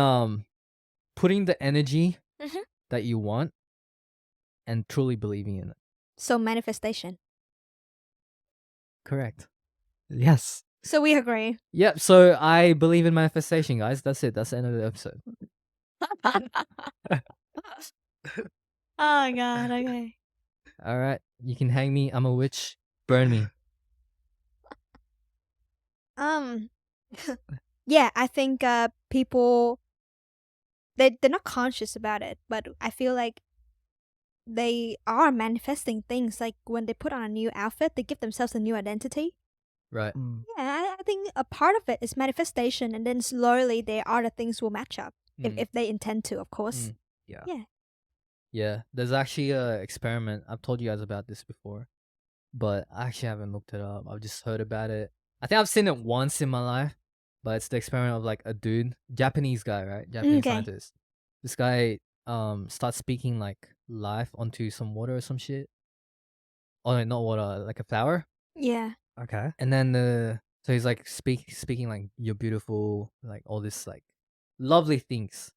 putting the energy Mhm. that you want and truly believing in it. So manifestation. Correct. Yes. So we agree. Yep. So I believe in manifestation, guys. That's it. That's the end of the episode. Oh god, okay. All right. You can hang me. I'm a witch. Burn me. Um yeah, I think people they're not conscious about it, but I feel like they are manifesting things. Like when they put on a new outfit, they give themselves a new identity. Right. Yeah, I think a part of it is manifestation, and then slowly the other things will match up Mm. if they intend to, of course. Mm. Yeah. Yeah. Yeah. There's actually a experiment. I've told you guys about this before, but I actually haven't looked it up. I've just heard about it. I think I've seen it once in my life, but it's the experiment of like a dude, Japanese guy, right? Japanese Okay. scientist. This guy starts speaking like life onto some water or some shit. Oh no, not water, like a flower. Yeah. Okay. And then so he's like speaking like you're beautiful, like all this like lovely things.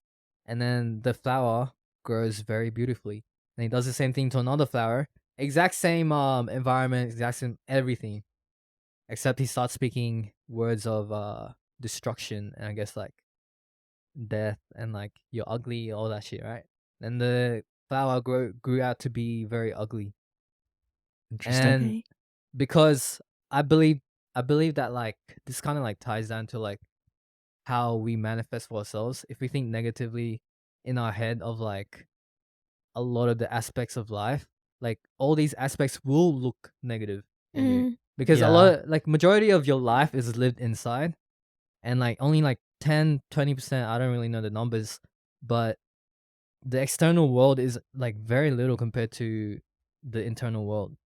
And then the flower grows very beautifully. And he does the same thing to another flower. Exact same environment, exact same everything. Except he starts speaking words of destruction and I guess like death, and like you're ugly, all that shit, right? And the flower grew out to be very ugly. Interesting. And Okay. because I believe that like this kind of like ties down to like how we manifest for ourselves. If we think negatively in our head of like a lot of the aspects of life, like all these aspects will look negative in you, Mm. because a Yeah. lot of, like majority of your life is lived inside, and like only like 10-20%, I don't really know the numbers, but the external world is like very little compared to the internal world.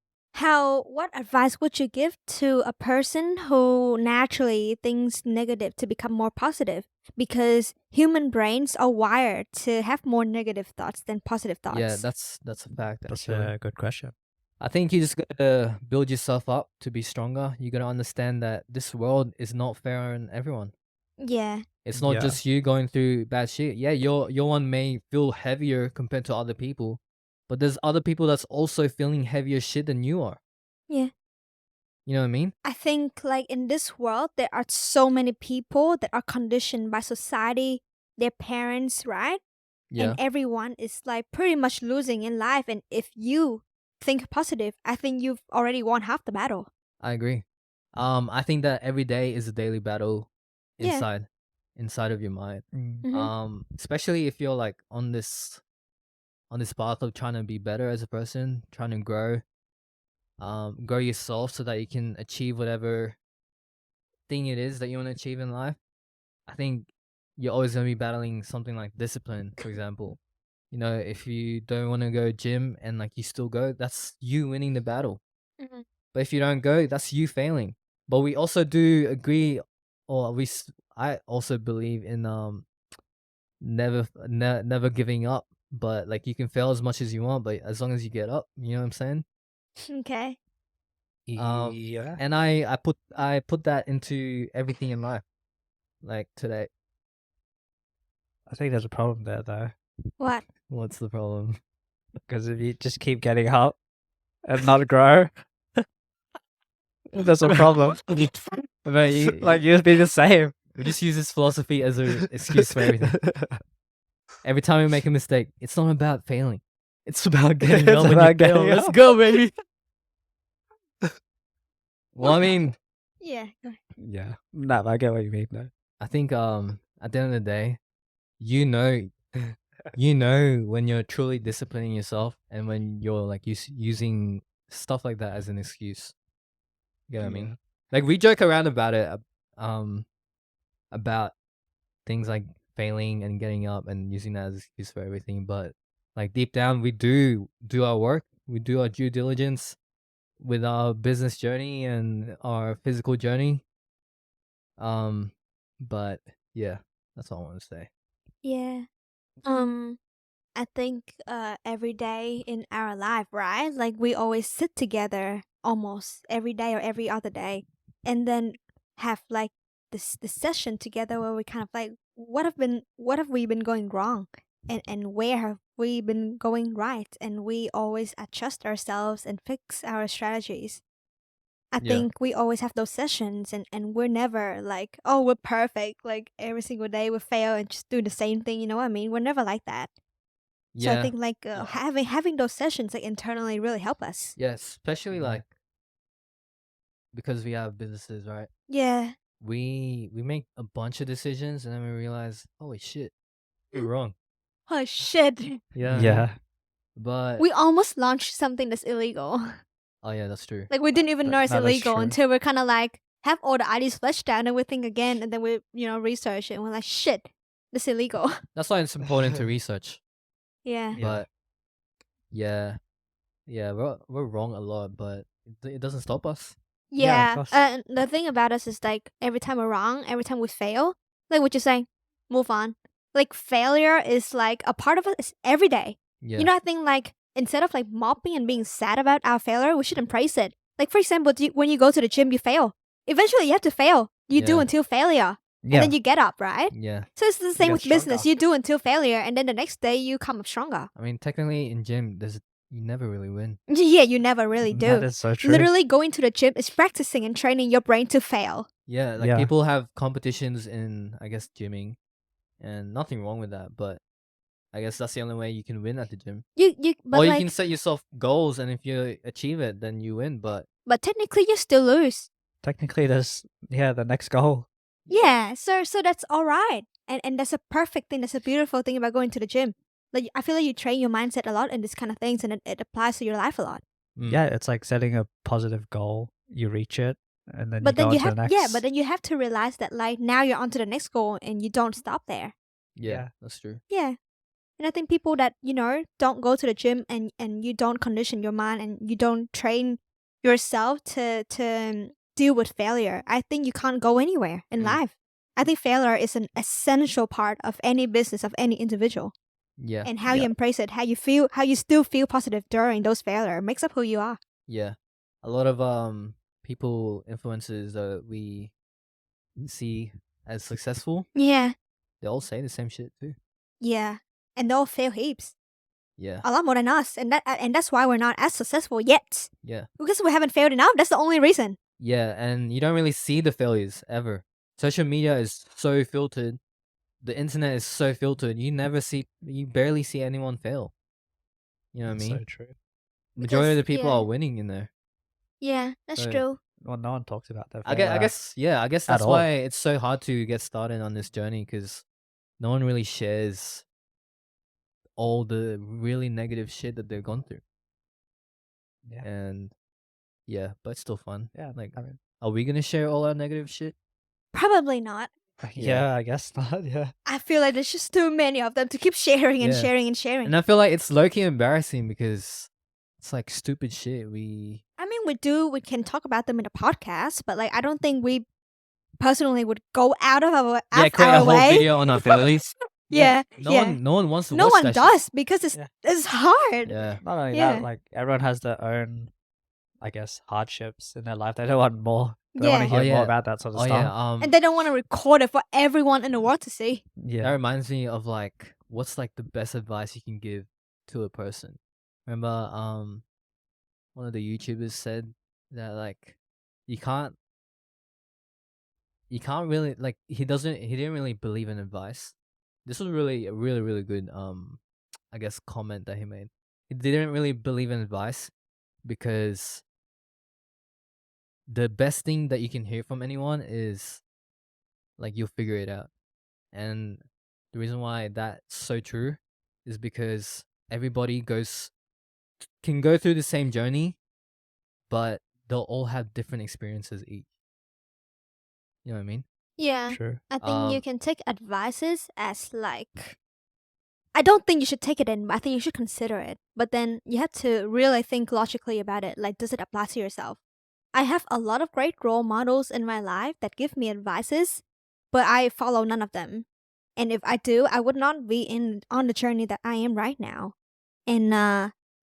What advice would you give to a person who naturally thinks negative to become more positive? Because human brains are wired to have more negative thoughts than positive Yeah, thoughts. that's a fact. That's Actually, a good question. I think you just gotta build yourself up to be stronger. You gotta understand that this world is not fair on everyone. Yeah. It's not Yeah. just you going through bad shit. Yeah, your one may feel heavier compared to other people, but there's other people that's also feeling heavier shit than you are. Yeah. You know what I mean? I think like in this world there are so many people that are conditioned by society, their parents, right? And Yeah, everyone is like pretty much losing in life, and if you think positive, I think you've already won half the battle. I agree. I think that every day is a daily battle Yeah. inside of your mind. Mm. Mhm. Especially if you're like on this path of trying to be better as a person, trying to grow yourself so that you can achieve whatever thing it is that you want to achieve in life. I think you're always going to be battling something like discipline, for example. You know, if you don't want to go gym and like you still go, that's you winning the battle. Mhm. But if you don't go, that's you failing. But we also do agree, or I also believe in never giving up. But like you can fail as much as you want, but as long as you get up, you know what I'm saying? Okay. Yeah. And I put that into everything in life, like today. I think there's a problem there though, What? What's the problem? because if you just keep getting up and not grow, there's a problem. But you like you'd be the same. We just use this philosophy as an excuse for everything. Every time we make a mistake, it's not about failing. It's about getting It's up when you about fail. getting Let's up. go, baby. Well, I mean, Yeah. Yeah. No, but I get what you mean though. I think at the end of the day, you know you know when you're truly disciplining yourself and when you're like using stuff like that as an excuse. You know what I mean? Like we joke around about it, about things like failing and getting up and using that as an excuse for everything. But like deep down, we do our work. We do our due diligence with our business journey and our physical journey. But yeah, that's all I want to say. Yeah. Um I think every day in our life, right? Like we always sit together almost every day or every other day, and then have like this session together where we kind of like what have we been going wrong, and where have we been going right, and we always adjust ourselves and fix our strategies. I Yeah, think we always have those sessions, and we're never like, oh, we're perfect. Like every single day we fail and just do the same thing. You know what I mean? We're never like that. So I yeah, think like having those sessions like internally really help us. yeah. Especially Yeah. like because we have businesses, right? Yeah. We make a bunch of decisions and then we realize, holy shit, we're wrong. Oh shit. Yeah, Yeah. but We almost launched something that's illegal. oh yeah, that's true. Like we didn't even know it's No, that's illegal true. until we're kind of like have all the ideas fleshed out and we think again and then we research it and we're like shit, that's illegal. That's why it's important to research. Yeah. Yeah. But yeah, yeah, we're wrong a lot, but it doesn't stop us. Yeah, of Yeah. course. The thing about us is like every time we're wrong, every time we fail, like what you're saying, move on. Like failure is like a part of us every day. Yeah, You know, I think like instead of like mopping and being sad about our failure, we should embrace it. Like for example, when you go to the gym, you fail. Eventually, you have to fail. You do Yeah. until failure, and Yeah. then you get up, right? yeah. So it's the same get with business. stronger. You do until failure, and then the next day you come up stronger. I mean, technically in gym, you never really win. Yeah, you never really That do. is so true. Literally, going to the gym is practicing and training your brain to fail. Yeah, like Yeah. people have competitions in, I guess, gymming, and nothing wrong with that. But I guess that's the only way you can win at the gym. But Or you like, can set yourself goals, and if you achieve it, then you win. But but technically you still lose. Technically, there's the next goal. Yeah, so that's all right, and that's a perfect thing. That's a beautiful thing about going to the gym. Like I feel like you train your mindset a lot in this kind of things, and it applies to your life a lot. Yeah, it's like setting a positive goal. You reach it, and then you But go then on you to have the next. yeah, but then you have to realize that like now you're on to the next goal, and you don't stop there. yeah, that's true. Yeah. And I think people that, don't go to the gym and you don't condition your mind and you don't train yourself to deal with failure, I think you can't go anywhere in life. I think failure is an essential part of any business, of any individual. Yeah, And how you embrace it, how you feel, how you still feel positive during those failure makes up who you are. yeah. A lot of people, influencers that we see as successful, Yeah. they all say the same shit too. Yeah. And they'll fail heaps. Yeah, A lot more than us. And that's why we're not as successful yet. yeah, Because we haven't failed enough. That's the only reason. yeah. And you don't really see the failures ever. Social media is so filtered. The internet is so filtered. You barely see anyone fail. You know what I mean? So true. Majority of the Because, people yeah. are winning in there. Yeah, that's So- true. Well, no one talks about that. I guess that's all. why it's so hard to get started on this journey, because no one really shares all the really negative shit that they've gone through. Yeah. And yeah, but it's still fun. Yeah, Like, I mean, are we gonna share all our negative shit? Probably not. yeah, I guess not. Yeah. I feel like there's just too many of them to keep sharing and Yeah. sharing and sharing. And I feel like it's low-key embarrassing because it's like stupid shit. I mean, we can talk about them in a podcast, but like, I don't think we personally would go out of our, create our a whole way. video on our failures. Yeah, No yeah. one wants to No watch one that does because it's Yeah. it's hard. shit. Yeah. Not only Yeah. that, like everyone has their own, I guess, hardships in their life. They don't want more. They want to Yeah. hear Oh, more yeah. about that sort of Oh stuff. yeah. And they don't want to record it for everyone in the world to see. That Yeah. reminds me of like, what's like the best advice you can give to a person? Remember, one of the YouTubers said that like you can't really, like, he didn't really believe in advice. This was really a really good I guess comment that he made. He didn't really believe in advice because the best thing that you can hear from anyone is like, you'll figure it out. And the reason why that's so true is because everybody can go through the same journey, but they'll all have different experiences each. You know what I mean? Yeah. True. I think you Um, can take advices as like, I don't think you should take it in. I think you should consider it. But then you have to really think logically about it. Like, does it apply to yourself? I have a lot of great role models in my life that give me advices, but I follow none of them. And if I do, I would not be on the journey that I am right now. And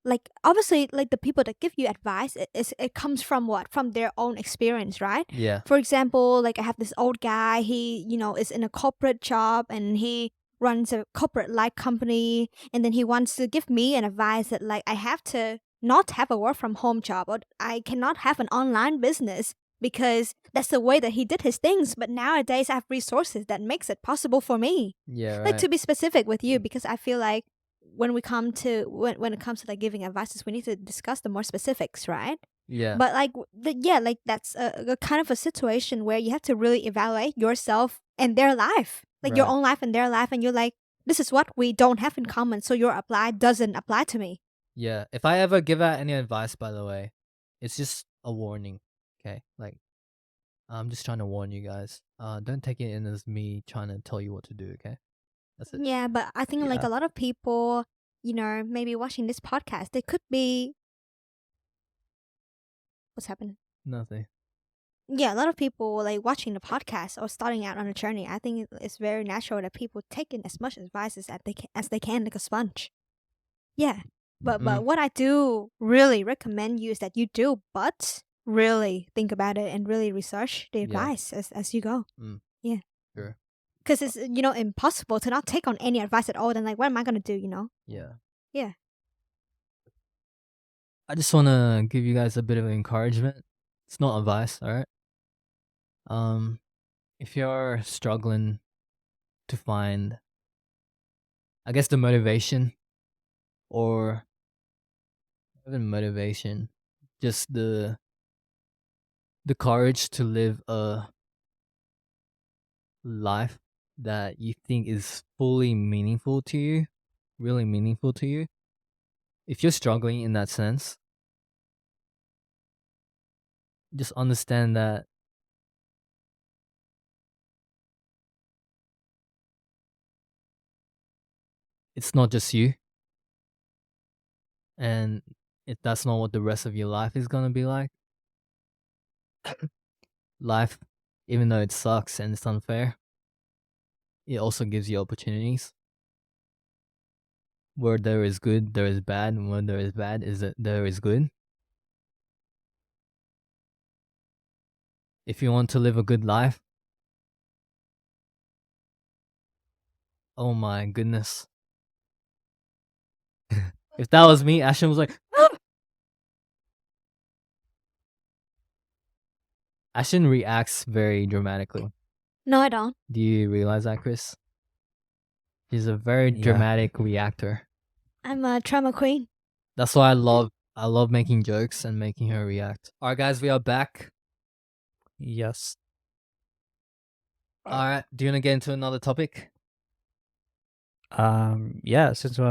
like, obviously, like the people that give you advice, it comes from what? From their own experience, right? yeah. For example, like I have this old guy, he, is in a corporate job and he runs a corporate like company, and then he wants to give me an advice that like I have to not have a work from home job, or I cannot have an online business because that's the way that he did his things. But nowadays I have resources that makes it possible for me. Yeah, Like, right. to be specific with you, because I feel like when it comes to like giving advices, we need to discuss the more specifics, right? Yeah. But like, like that's a kind of a situation where you have to really evaluate yourself and their life, like your Right. own life and their life, and you're like, this is what we don't have in common, so your apply doesn't apply to me. Yeah. If I ever give out any advice, by the way, it's just a warning. Okay? Like, I'm just trying to warn you guys. Don't take it in as me trying to tell you what to do, okay? That's it. Yeah, but I think like Yeah. a lot of people, maybe watching this podcast, they could be. What's happening? Nothing. Yeah, a lot of people like watching the podcast or starting out on a journey. I think it's very natural that people take in as much advice as they can, like a sponge. Yeah, but what I do really recommend you is that you do, but really think about it and really research the Yeah. advice as you go. Yeah. Sure. Because it's impossible to not take on any advice at all. Then like, what am I gonna do? Yeah. Yeah. I just want to give you guys a bit of encouragement. It's not advice, all right? If you're struggling to find I guess the motivation, or even motivation, just the courage to live a life that you think is fully meaningful to you, really meaningful to you. If you're struggling in that sense, just understand that it's not just you, and if that's not what the rest of your life is gonna be like. Life, even though it sucks and it's unfair, it also gives you opportunities. Where there is good, there is bad, and where there is bad, there is good. If you want to live a good life, oh my goodness. If that was me, Ashlyn was like, Ashlyn reacts very dramatically. No, I don't. Do you realize that, Chris? She's a very Yeah. dramatic reactor. I'm a trauma queen. That's why I love making jokes and making her react. Alright guys, we are back. Yes. Alright, do you wanna get into another topic? Yeah, since we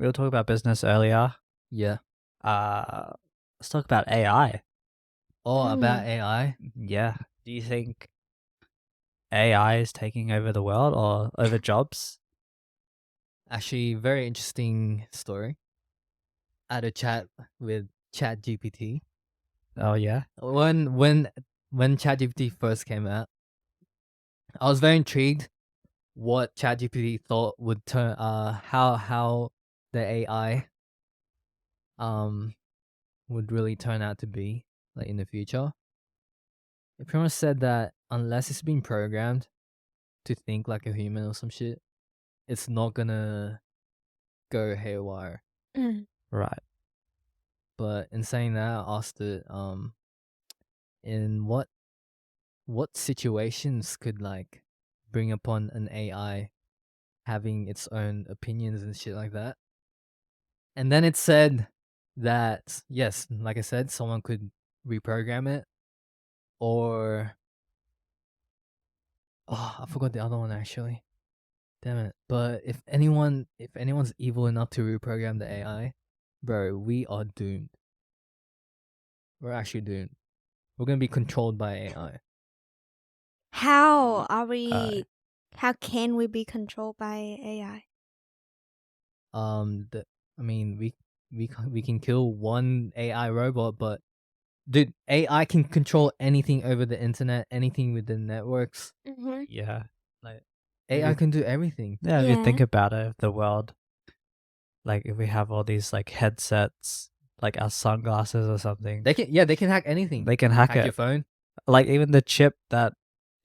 were talking about business earlier, Yeah. let's talk about AI. Oh, about AI? Yeah. Do you think AI is taking over the world or over jobs? Actually, very interesting story. I had a chat with ChatGPT. Oh yeah. When ChatGPT first came out, I was very intrigued what ChatGPT thought would turn how the AI would really turn out to be like in the future. It pretty much said that unless it's been programmed to think like a human or some shit, it's not gonna go haywire. Right. But in saying that, I asked it, in what situations could like bring upon an AI having its own opinions and shit like that? And then it said that yes, like I said, someone could reprogram it, or I forgot the other one actually. Damn it. But if anyone's evil enough to reprogram the AI, bro, we are doomed. We're actually doomed. We're gonna be controlled by AI. How are we? How can we be controlled by AI? I mean, we can kill one AI robot, but dude, AI can control anything over the internet, anything with the networks. Mm-hmm. Yeah. Like AI you- can do everything. yeah, if you think Yeah. about it, the world, like if we have all these like headsets, like our sunglasses or something, They can hack anything. they can hack Hack it. your phone. Like even the chip that,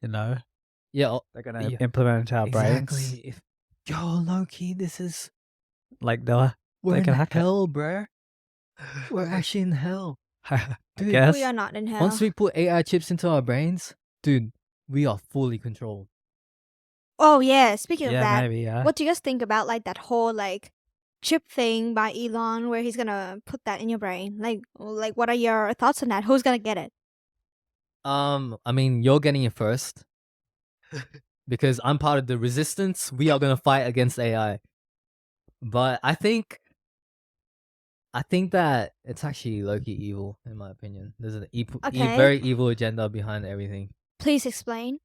Yeah, they're gonna yeah, implement into our exactly. brains. If low key, this is Like we're they in can hack it. hell, bruh. We're actually in hell. I Dude, guess. We are not in hell. Once we put AI chips into our brains, dude, we are fully controlled. Oh yeah. Speaking of Yeah, that, maybe, yeah. what do you guys think about like that whole like chip thing by Elon, where he's gonna put that in your brain? Like what are your thoughts on that? Who's gonna get it? I mean, you're getting it first because I'm part of the resistance. We are gonna fight against AI. But I think that it's actually low-key evil, in my opinion. There's a Okay. very evil agenda behind everything. Please explain.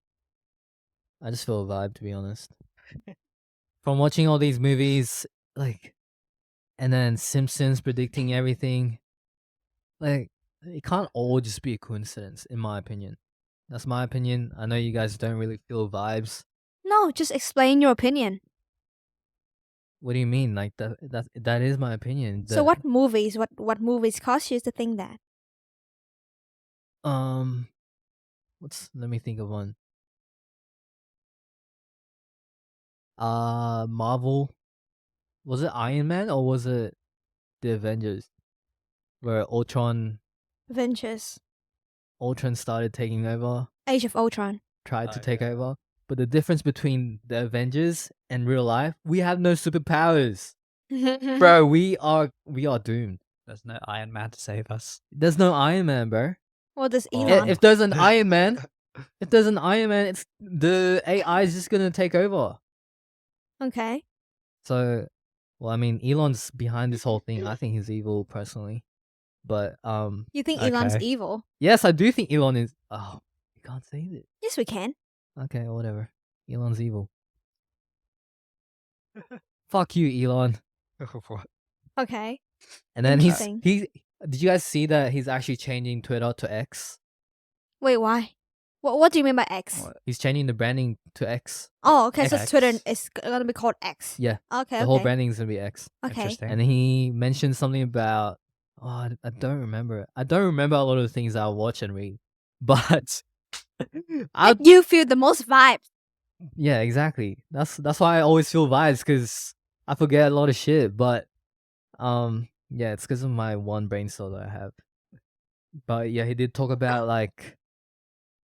I just feel a vibe, to be honest. From watching all these movies, like, and then Simpsons predicting everything, like, it can't all just be a coincidence, in my opinion. That's my opinion. I know you guys don't really feel vibes. No, just explain your opinion. What do you mean? Like that is my opinion. So what movies? What movies cause you to think that? Let me think of one. Marvel. Was it Iron Man or was it the Avengers? Where Ultron Ventures. started taking over, Age of Ultron. tried to take over. But the difference between the Avengers and real life, we have no superpowers. Bro, we are doomed. There's no Iron Man to save us. There's no Iron Man, bro. Well, there's Oh. Elon. If there's an Iron Man, it's the AI is just gonna take over. Okay. So, well, I mean, Elon's behind this whole thing. I think he's evil personally, but You think Elon's Okay. evil? yes, I do think Elon is. Oh, you can't say that. Yes, we can. Okay, whatever. Elon's evil. Fuck you, Elon. What? Okay. And then Interesting. Did you guys see that he's actually changing Twitter to X? Wait, why? What do you mean by X? What? He's changing the branding to X. Oh, okay. So X. Twitter is gonna be called X. Yeah, Okay. the whole branding is gonna be X. Okay. Interesting. And then he mentioned something about I don't remember. I don't remember a lot of the things I watch and read, but You feel the most vibes. yeah, exactly. That's why I always feel vibes because I forget a lot of shit. But yeah, it's because of my one brain cell that I have. But yeah, he did talk about like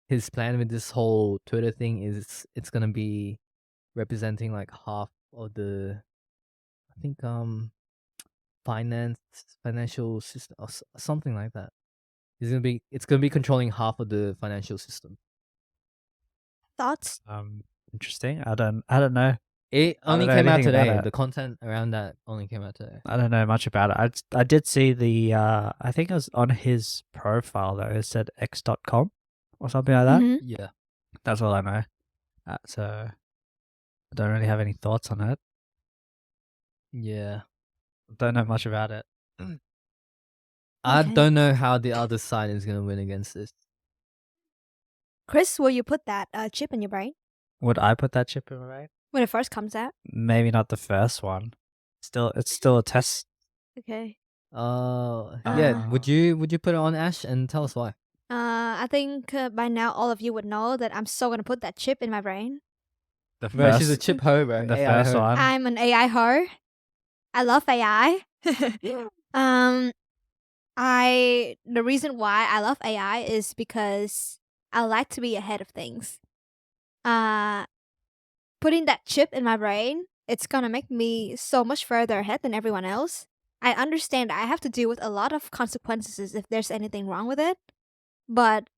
his plan with this whole Twitter thing is it's gonna be representing like half of the, I think financial system or something like that. It's gonna be controlling half of the financial system. Thoughts? Interesting. I don't know. It I don't only know came out anything about today. it. The content around that only came out today. I don't know much about it. I did see the I think it was on his profile though. It said x.com or something like that. Mhm. Yeah. That's all I know. So I don't really have any thoughts on it. Yeah. Don't know much about it. I Okay. don't know how the other side is gonna win against this. Chris, will you put that chip in your brain Would I put that chip in my brain? when it first comes out? Maybe not the first one. It's still a test. Okay. Yeah. Would you put it on, Ash, and tell us why? I think by now all of you would know that I'm so gonna put that chip in my brain. The Bro, first, she's a chip hoe, bro. the AI first hoe. one. I'm an AI whore. I love AI. The reason why I love AI is because I like to be ahead of things. Putting that chip in my brain, it's gonna make me so much further ahead than everyone else. I understand I have to deal with a lot of consequences if there's anything wrong with it, but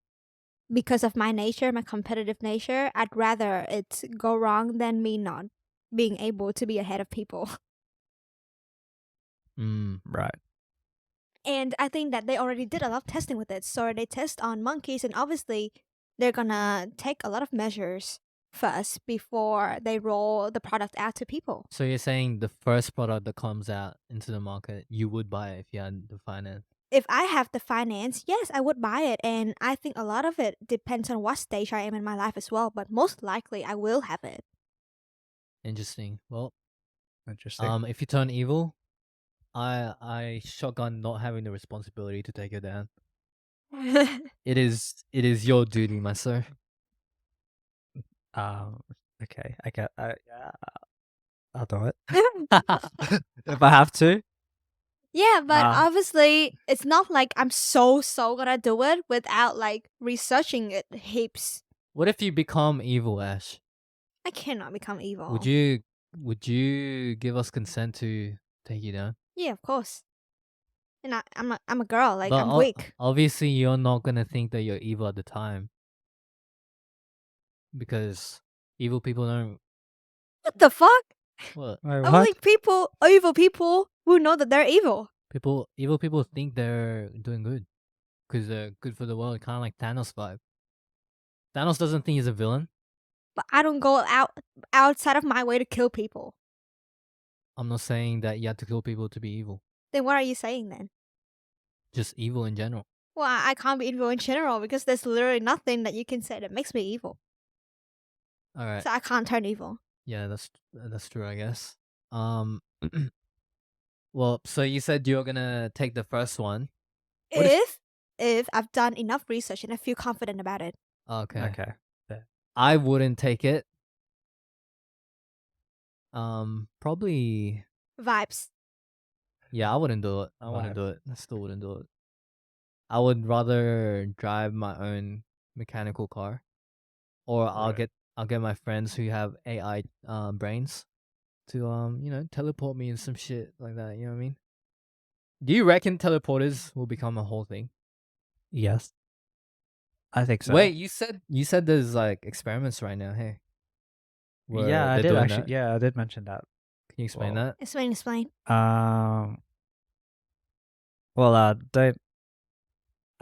because of my nature, my competitive nature, I'd rather it go wrong than me not being able to be ahead of people. Right. And I think that they already did a lot of testing with it. So they test on monkeys, and obviously they're gonna take a lot of measures first before they roll the product out to people. So you're saying the first product that comes out into the market, you would buy it if you had the finance? If I have the finance, yes, I would buy it. And I think a lot of it depends on what stage I am in my life as well. But most likely, I will have it. Interesting. Well, Interesting. if you turn evil, I shotgun not having the responsibility to take it down. It is your duty, my sir. Okay. Yeah, I'll do it if I have to. Yeah, but Nah. obviously, it's not like I'm so gonna do it without like researching it heaps. What if you become evil, Ash? I cannot become evil. Would you give us consent to take you down? Yeah, of course. And I'm a girl. Like But I'm weak. obviously, you're not gonna think that you're evil at the time, because evil people don't. What the fuck? What? Wait, Only evil people who know that they're evil. Evil people think they're doing good, because they're good for the world. Kind of like Thanos vibe. Thanos doesn't think he's a villain. But I don't go outside of my way to kill people. I'm not saying that you have to kill people to be evil. Then what are you saying then? Just evil in general. Well, I can't be evil in general because there's literally nothing that you can say that makes me evil. All right. So I can't turn evil. Yeah, that's true, I guess. Well, so you said you're gonna take the first one. What If I've done enough research and I feel confident about it. Okay. Okay. I wouldn't take it. Probably. Vibes. Yeah, I wouldn't do it. I wouldn't do it. I still wouldn't do it. I would rather drive my own mechanical car, or I'll Right. I'll get my friends who have AI brains to teleport me and some shit like that. You know what I mean? Do you reckon teleporters will become a whole thing? Yes, I think so. Wait, you said there's like experiments right now. Hey, where Yeah, I they're did doing actually. that. Yeah, I did mention that. Can you explain Well, that? Explain. Um. Well, I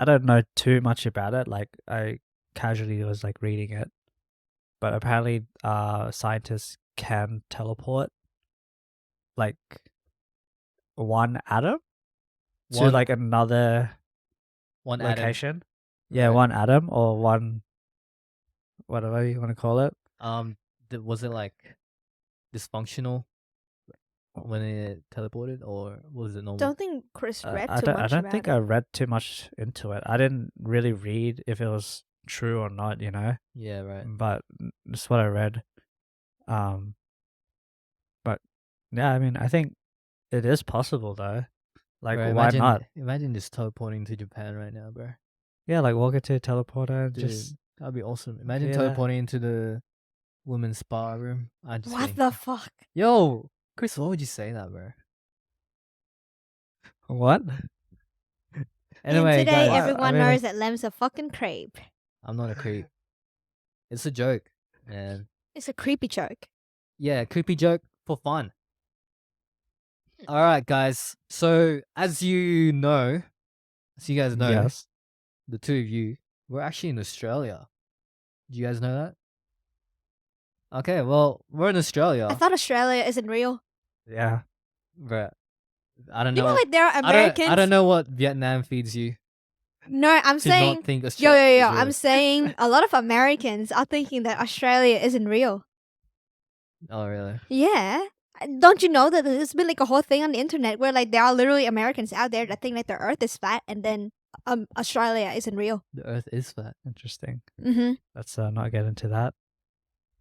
don't know too much about it. Like I casually was like reading it, but apparently, scientists can teleport like one atom to One like another one atom. location. Yeah, Right. one atom or one whatever you want to call it. Was it like dysfunctional when it teleported, or was it normal? Don't think Chris read I too don't. I much don't about think it. I read too much into it. I didn't really read if it was true or not. Yeah, right. But that's what I read. But yeah, I mean, I think it is possible though. Like, Right, why not? Imagine just teleporting to Japan right now, bro. Yeah, like walk into a teleporter and Dude, just that'd be awesome. Imagine yeah. teleporting into the women's spa room. I just What think, the fuck? yo, Chris, why would you say that, bro? What? Anyway, and today, guys, everyone mean, knows that Lem's a fucking creep. I'm not a creep. It's a joke, man. It's a creepy joke. Yeah, creepy joke for fun. All right, guys. So as you guys know, yes. the two of you, we're actually in Australia. Do you guys know that? Okay, well, we're in Australia. I thought Australia isn't real. Yeah. But I don't You know. know, like there are Americans. I don't know what Vietnam feeds you No, I'm to saying. not think Yo, Australia is real. I'm saying a lot of Americans are thinking that Australia isn't real. Oh, really? Yeah. Don't you know that there's been like a whole thing on the internet where like there are literally Americans out there that think like the Earth is flat and then Australia isn't real. The Earth is flat. Interesting. Mm-hmm. Let's not get into that.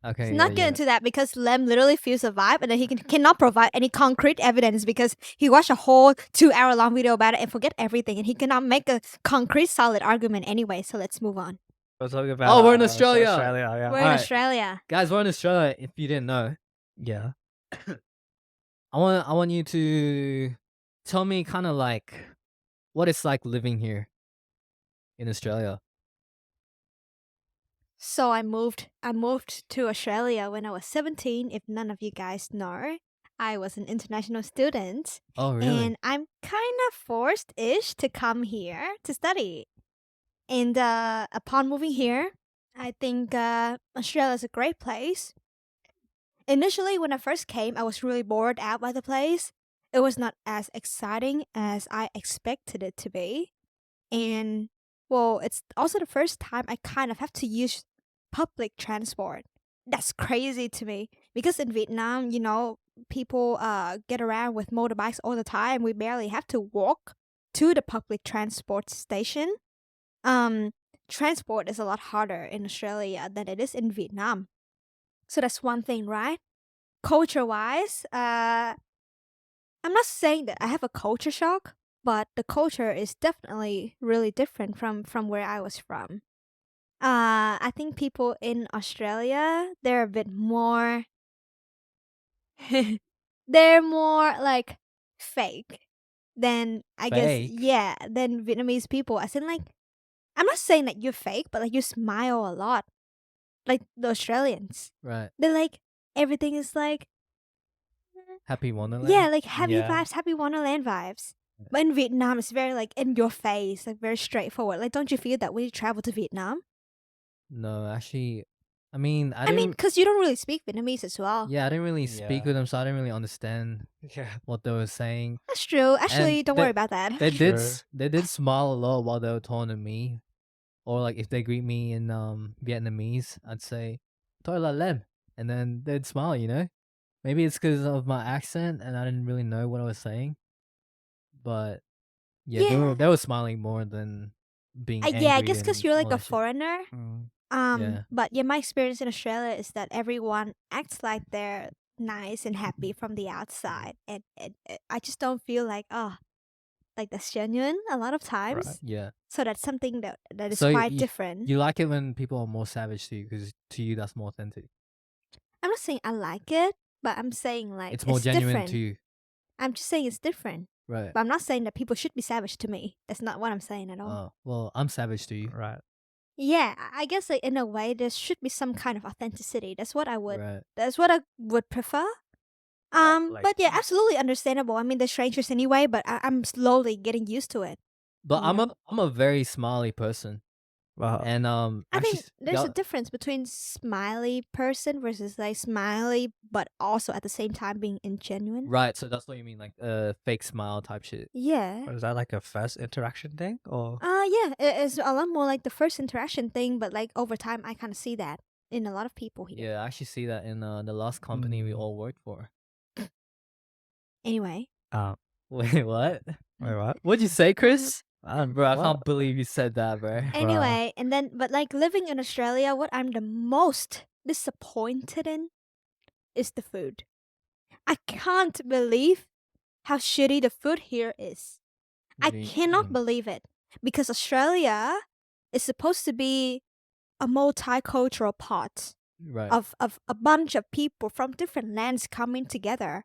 Okay, Let's not get into that because Lem literally feels a vibe and then he cannot provide any concrete evidence because he watched a whole 2-hour long video about it and forget everything and he cannot make a concrete solid argument anyway. So let's move on. We're talking about. Oh, we're in Australia. Australia. Yeah. We're in Alright. Australia. Guys, we're in Australia. If you didn't know, Yeah. I want you to tell me kind of like what it's like living here in Australia. So I moved to Australia when I was 17. If none of you guys know, I was an international student. Oh, really? And I'm kind of forced-ish to come here to study. And upon moving here, I think Australia is a great place. Initially, when I first came, I was really bored out by the place. It was not as exciting as I expected it to be. And, well, it's also the first time I kind of have to use public transport. That's crazy to me. Because in Vietnam, people get around with motorbikes all the time. We barely have to walk to the public transport station. Transport is a lot harder in Australia than it is in Vietnam. So that's one thing, right? Culture-wise, I'm not saying that I have a culture shock, but the culture is definitely really different from where I was from. I think people in Australia, they're a bit more they're more like fake than I guess Fake? than Vietnamese people. As in like I'm not saying that you're fake, but like you smile a lot. Like the Australians. Right. They're like everything is like Happy Wonderland? yeah, like happy Yeah. vibes, happy Wonderland vibes. But in Vietnam, it's very like in your face, like very straightforward. Like, don't you feel that when you travel to Vietnam? No, actually, I mean, I mean, because you don't really speak Vietnamese as well. yeah, I didn't really speak Yeah. with them, so I didn't really understand Yeah. what they were saying. That's true. Actually, And don't worry about that. They True. they did smile a lot while they were talking to me, or like if they greet me in Vietnamese, I'd say "Toi là lem," and then they'd smile. Maybe it's because of my accent and I didn't really know what I was saying, but yeah, Yeah. they were smiling more than being angry. Yeah, I guess because and you're like all a that shit. foreigner. Mm. Yeah. But yeah, my experience in Australia is that everyone acts like they're nice and happy from the outside, and I just don't feel like like that's genuine a lot of times. Right. Yeah. So that's something that is So quite you, different. you like it when people are more savage to you because to you that's more authentic. I'm not saying I like it, but I'm saying like It's more genuine different. to you, I'm just saying it's different. right? But I'm not saying that people should be savage to me. That's not what I'm saying at all. Oh, well, I'm savage to you, Right. Yeah, I guess like in a way there should be some kind of authenticity. That's what I right? would prefer. Like But yeah, absolutely understandable. I mean, they're strangers anyway, but I'm slowly getting used to it. But You know? I'm a very smiley person, well, and I actually, think there's a difference between smiley person versus like smiley, but also at the same time being ingenuine. right. So that's what you mean, like fake smile type shit. Yeah. is that like a first interaction thing or? Yeah, it's a lot more like the first interaction thing, but like over time, I kind of see that in a lot of people here. Yeah, I actually see that in the last company we Mm. all worked for. Anyway, Wait, what? Wait, what? What'd you say, Chris? Bro, I What? can't believe you said that, bro. anyway, and then but like living in Australia, what I'm the most disappointed in is the food. I can't believe how shitty the food here is. I What do you cannot mean? believe it because Australia is supposed to be a multicultural pot Right. of a bunch of people from different lands coming together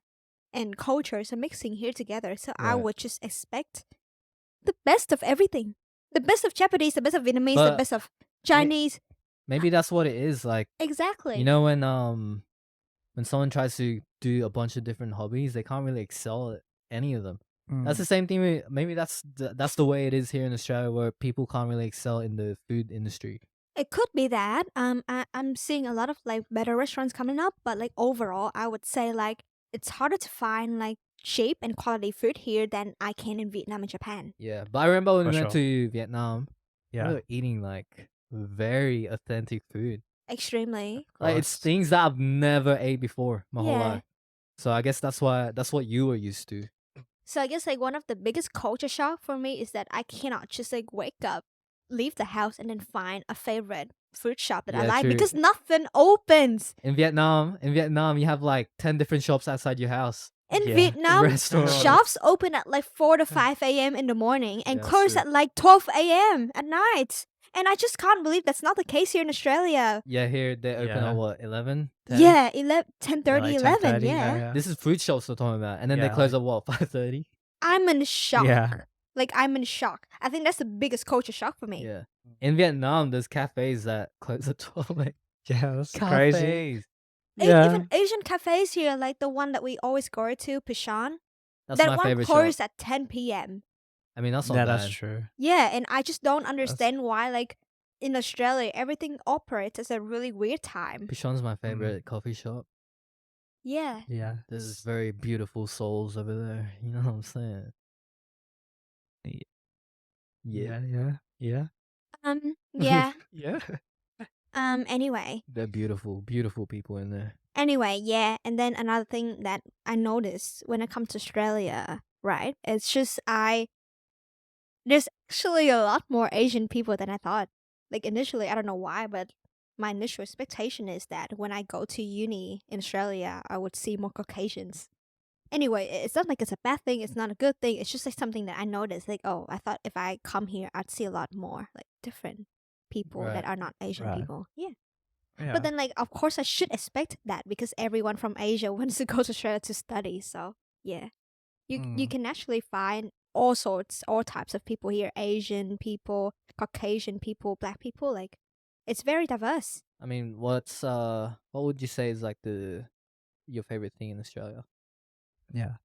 and cultures are mixing here together. So I Right. would just expect the best of everything. The best of Japanese, the best of Vietnamese, the But best of Chinese. maybe that's what it is. Like, Exactly. you know, when someone tries to do a bunch of different hobbies, they can't really excel at any of them. That's the same thing. Maybe that's the way it is here in Australia, where people can't really excel in the food industry. It could be that. I'm seeing a lot of like better restaurants coming up, but like overall, I would say like it's harder to find like cheap and quality food here than I can in Vietnam and Japan. Yeah, but I remember when For we went sure. to Vietnam, we Yeah. were eating like very authentic food. Extremely. Like it's course. things that I've never ate before my whole Yeah. life. So I guess that's what you were used to. So I guess like one of the biggest culture shock for me is that I cannot just like wake up, leave the house, and then find a favorite food shop that I Yeah, like true. because nothing opens. In Vietnam, you have like 10 different shops outside your house. In Yeah. Vietnam, Restaurants. shops open at like 4 to 5 a.m. in the morning and Yeah, that's close true. at like 12 a.m. at night. And I just can't believe that's not the case here in Australia. Yeah, here they open Yeah. at what, 11? 10? Yeah, 11, 10:30, like 11, 10:30, yeah. This is food shops we're talking about. And then they Yeah, close like- at what, 5:30? I'm in shock. Yeah. Like, I'm in shock. I think that's the biggest culture shock for me. Yeah. In Vietnam, there's cafes that close at 12. Like, Yeah, that's crazy. cafes. Yeah. Even Asian cafes here, like the one that we always go to, Pishan, That's that my one favorite shop. closed at 10 p.m. I mean, that's not Yeah, bad. that's true. Yeah, and I just don't understand why, like, in Australia, everything operates at a really weird time. Pichon's my favorite coffee shop. Yeah. Yeah. There's very beautiful souls over there. You know what I'm saying? Yeah. Yeah. Yeah. Yeah. Yeah. Anyway. They're beautiful, beautiful people in there. Anyway, yeah. And then another thing that I noticed when it comes to Australia, right? It's just there's actually a lot more Asian people than I thought. Like initially, I don't know why, but my initial expectation is that when I go to uni in Australia, I would see more Caucasians. Anyway, it's not like it's a bad thing, it's not a good thing. It's just like something that I noticed. Like, oh, I thought if I come here, I'd see a lot more like different people Right. that are not Asian Right. people. Yeah. Yeah. But then, like, of course, I should expect that because everyone from Asia wants to go to Australia to study. So, yeah, you can actually find all types of people here: Asian people, Caucasian people, Black people. Like, it's very diverse. I mean, what would you say is like your favorite thing in Australia? Yeah.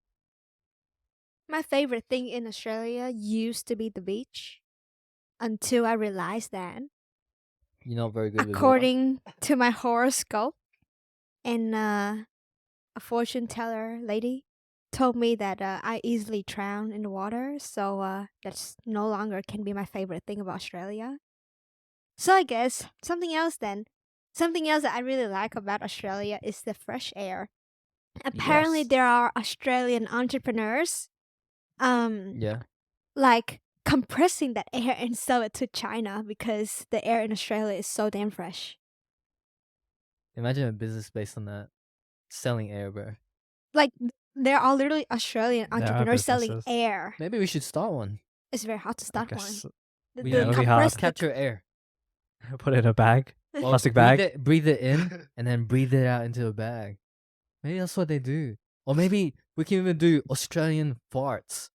My favorite thing in Australia used to be the beach, until I realized that, You're not very good with water. according to my horoscope, and a fortune teller lady told me that I easily drown in the water, so that's no longer can be my favorite thing about Australia. So I guess something else then. Something else that I really like about Australia is the fresh air. Apparently Yes. there are Australian entrepreneurs Yeah. like compressing that air and sell it to China because the air in Australia is so damn fresh. Imagine a business based on that. Selling air, bro. Like There are literally Australian There are entrepreneurs selling businesses. air. Maybe we should start one. It's very hard to I start one. guess The, We the it'll be hard. compressed, the capture air. put it in a bag, Well, plastic bag. breathe it in, and then breathe it out into a bag. Maybe that's what they do. Or maybe we can even do Australian farts.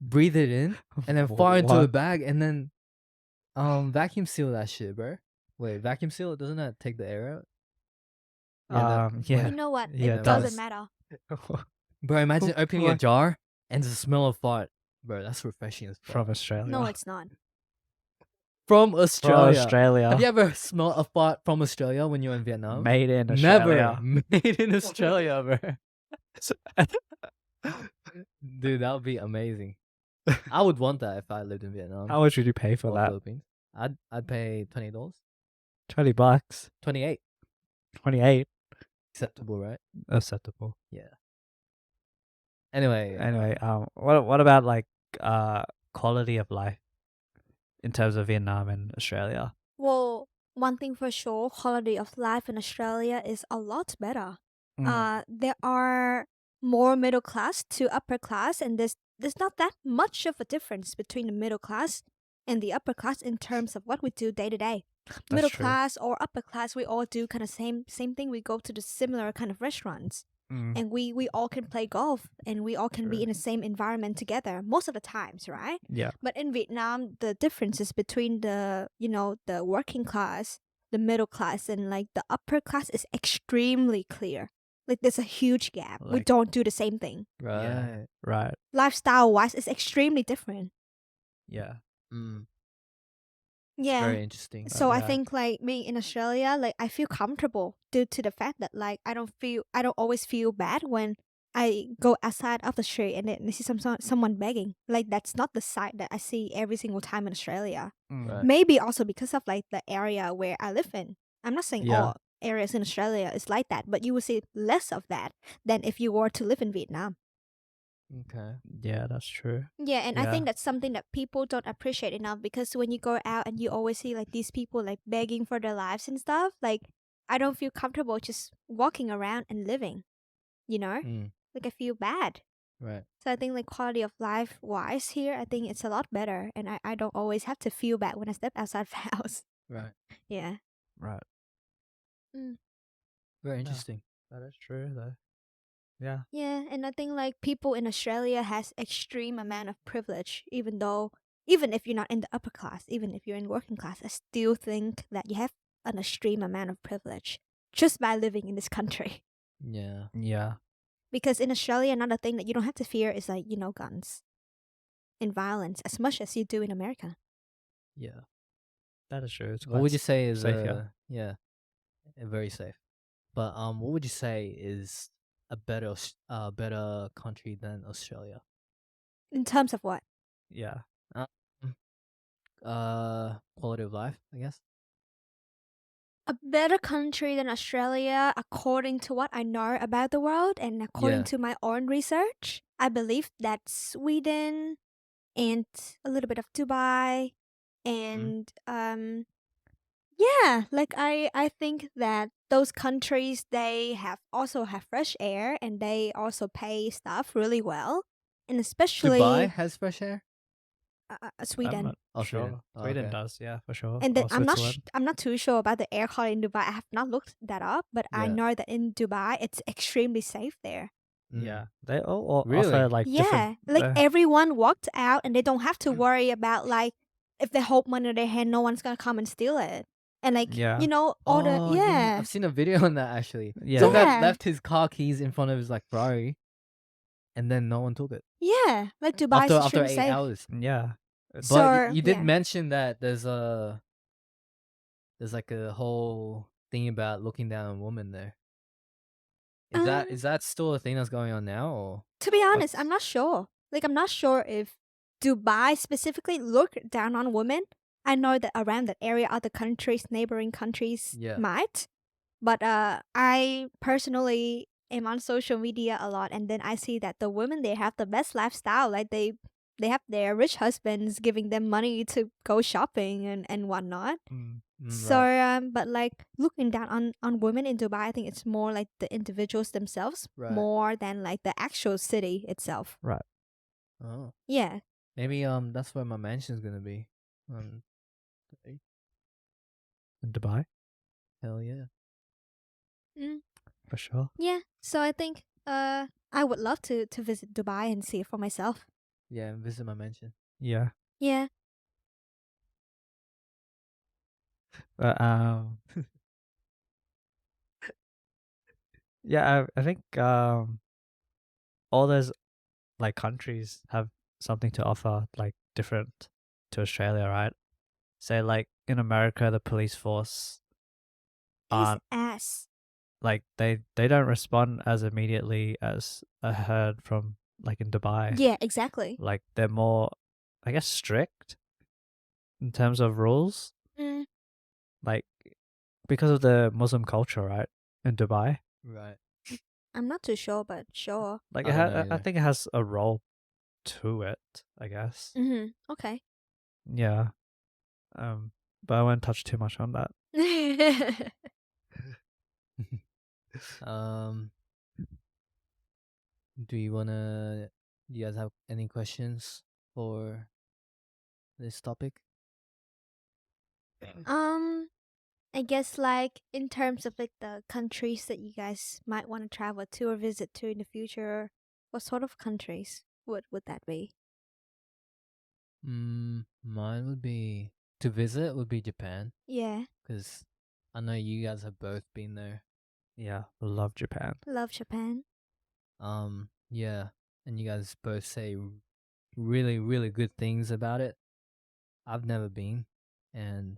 Breathe it in, and then fart into a What? bag, and then vacuum seal that shit, bro. Wait, vacuum seal it? Doesn't that take the air out? Yeah. You know what? Yeah, it it doesn't does. matter. Bro, imagine opening a What? jar and the smell of fart. Bro, that's refreshing as fuck. From Australia. No, it's not. From From Australia. Australia. Have you ever smelled a fart from Australia when you're in Vietnam? Made in Never. Australia. Made in Australia, bro. Dude, that would be amazing. I would want that if I lived in Vietnam. How much would you pay for or that? Philippines. I'd pay $20. $20. 28. 28. Acceptable, right? Acceptable. Anyway, Anyway, what about like quality of life in terms of Vietnam and Australia? Well, one thing for sure, quality of life in Australia is a lot better. There are more middle class to upper class, and there's not that much of a difference between the middle class and the upper class in terms of what we do day to day. Middle true. class or upper class, we all do kind of same thing. We go to the similar kind of restaurants, and we all can play golf, and we all can be True. in the same environment together most of the times, right? Yeah. But in Vietnam, the differences between the the working class, the middle class, and like the upper class is extremely clear. Like there's a huge gap. We Like- don't do the same thing. right. Yeah. Right. Lifestyle wise, it's extremely different. Yeah. Mm, Yeah. very interesting. So I Yeah. think like me in Australia, like I feel comfortable due to the fact that like I don't always feel bad when I go outside of the street and then I see someone begging. Like that's not the sight that I see every single time in Australia. Right. Maybe also because of like the area where I live in. I'm not saying Yeah. all areas in Australia is like that, but you will see less of that than if you were to live in Vietnam. Okay. Yeah, that's true. Yeah, and I Yeah. think that's something that people don't appreciate enough because when you go out and you always see like these people like begging for their lives and stuff, like I don't feel comfortable just walking around and living, you know? Mm, Like I feel bad. right. So I think like quality of life wise here, I think it's a lot better and I don't always have to feel bad when I step outside the house. Right. Yeah. Right. Very interesting. That is true though. Yeah. Yeah, and I think like people in Australia has extreme amount of privilege, even if you're not in the upper class, even if you're in working class, I still think that you have an extreme amount of privilege just by living in this country. Yeah. Yeah. Because in Australia, another thing that you don't have to fear is like, guns and violence as much as you do in America. Yeah. That is true. It's What would you say is safe, yeah. yeah, very safe. But what would you say is a better country than Australia? In terms of what? Yeah. Quality of life, I guess. A better country than Australia, according to what I know about the world and according Yeah. to my own research, I believe that Sweden and a little bit of Dubai and yeah, like I think that those countries they also have fresh air and they also pay stuff really well, and especially Dubai has fresh air. Sweden. Oh, Sure. Sweden. Oh, Sweden okay. does, yeah, for sure. And then Or I'm Switzerland. not too sure about the air quality in Dubai. I have not looked that up, but I Yeah. know that in Dubai it's extremely safe there. Mm. Yeah. They all Really? offer like Yeah, different like everyone walked out and they don't have to worry about like if they hold money in their hand, no one's gonna come and steal it. And like Yeah. all the Oh, yeah. I've seen a video on that actually. Yeah. Some guy Yeah. left his car keys in front of his like Ferrari, and then no one took it Yeah, like Dubai is after extremely 8 safe. hours. Yeah. But So, you did yeah. mention that there's like a whole thing about looking down on women there. Is that still a thing that's going on now? Or To be honest, what's- I'm not sure. Like I'm not sure if Dubai specifically look down on women. I know that around that area, other countries, neighboring countries Yeah. might. But I personally am on social media a lot, and then I see that the women they have the best lifestyle. Like they they have their rich husbands giving them money to go shopping and whatnot. So, Right. but like looking down on women in Dubai, I think it's more like the individuals themselves Right. more than like the actual city itself. Right. Oh, Yeah. maybe that's where my mansion's gonna be. Okay. In Dubai, Hell yeah. Mm, for sure. yeah. So I think I would love to visit Dubai and see it for myself. Yeah, and visit my mansion. Yeah. Yeah. But yeah, I think all those like countries have something to offer like different to Australia, right? Say like in America, the police force His aren't ass. like they don't respond as immediately as I heard from like in Dubai. Yeah, exactly. Like they're more, I guess, strict in terms of rules. Mm, Like because of the Muslim culture, right? In Dubai, Right. I'm not too sure, but sure. like I don't know I either. think it has a role to it. I guess. Mm-hmm. Okay. Yeah. But I won't touch too much on that. um, do you guys have any questions for this topic? um, I guess like in terms of like the countries that you guys might want to travel to or visit to in the future, what sort of countries would that be? Mine would be to visit would be Japan Yeah, because I know you guys have both been there. Yeah, I love Japan. love Japan. Yeah, and you guys both say really, really good things about it. I've never been, and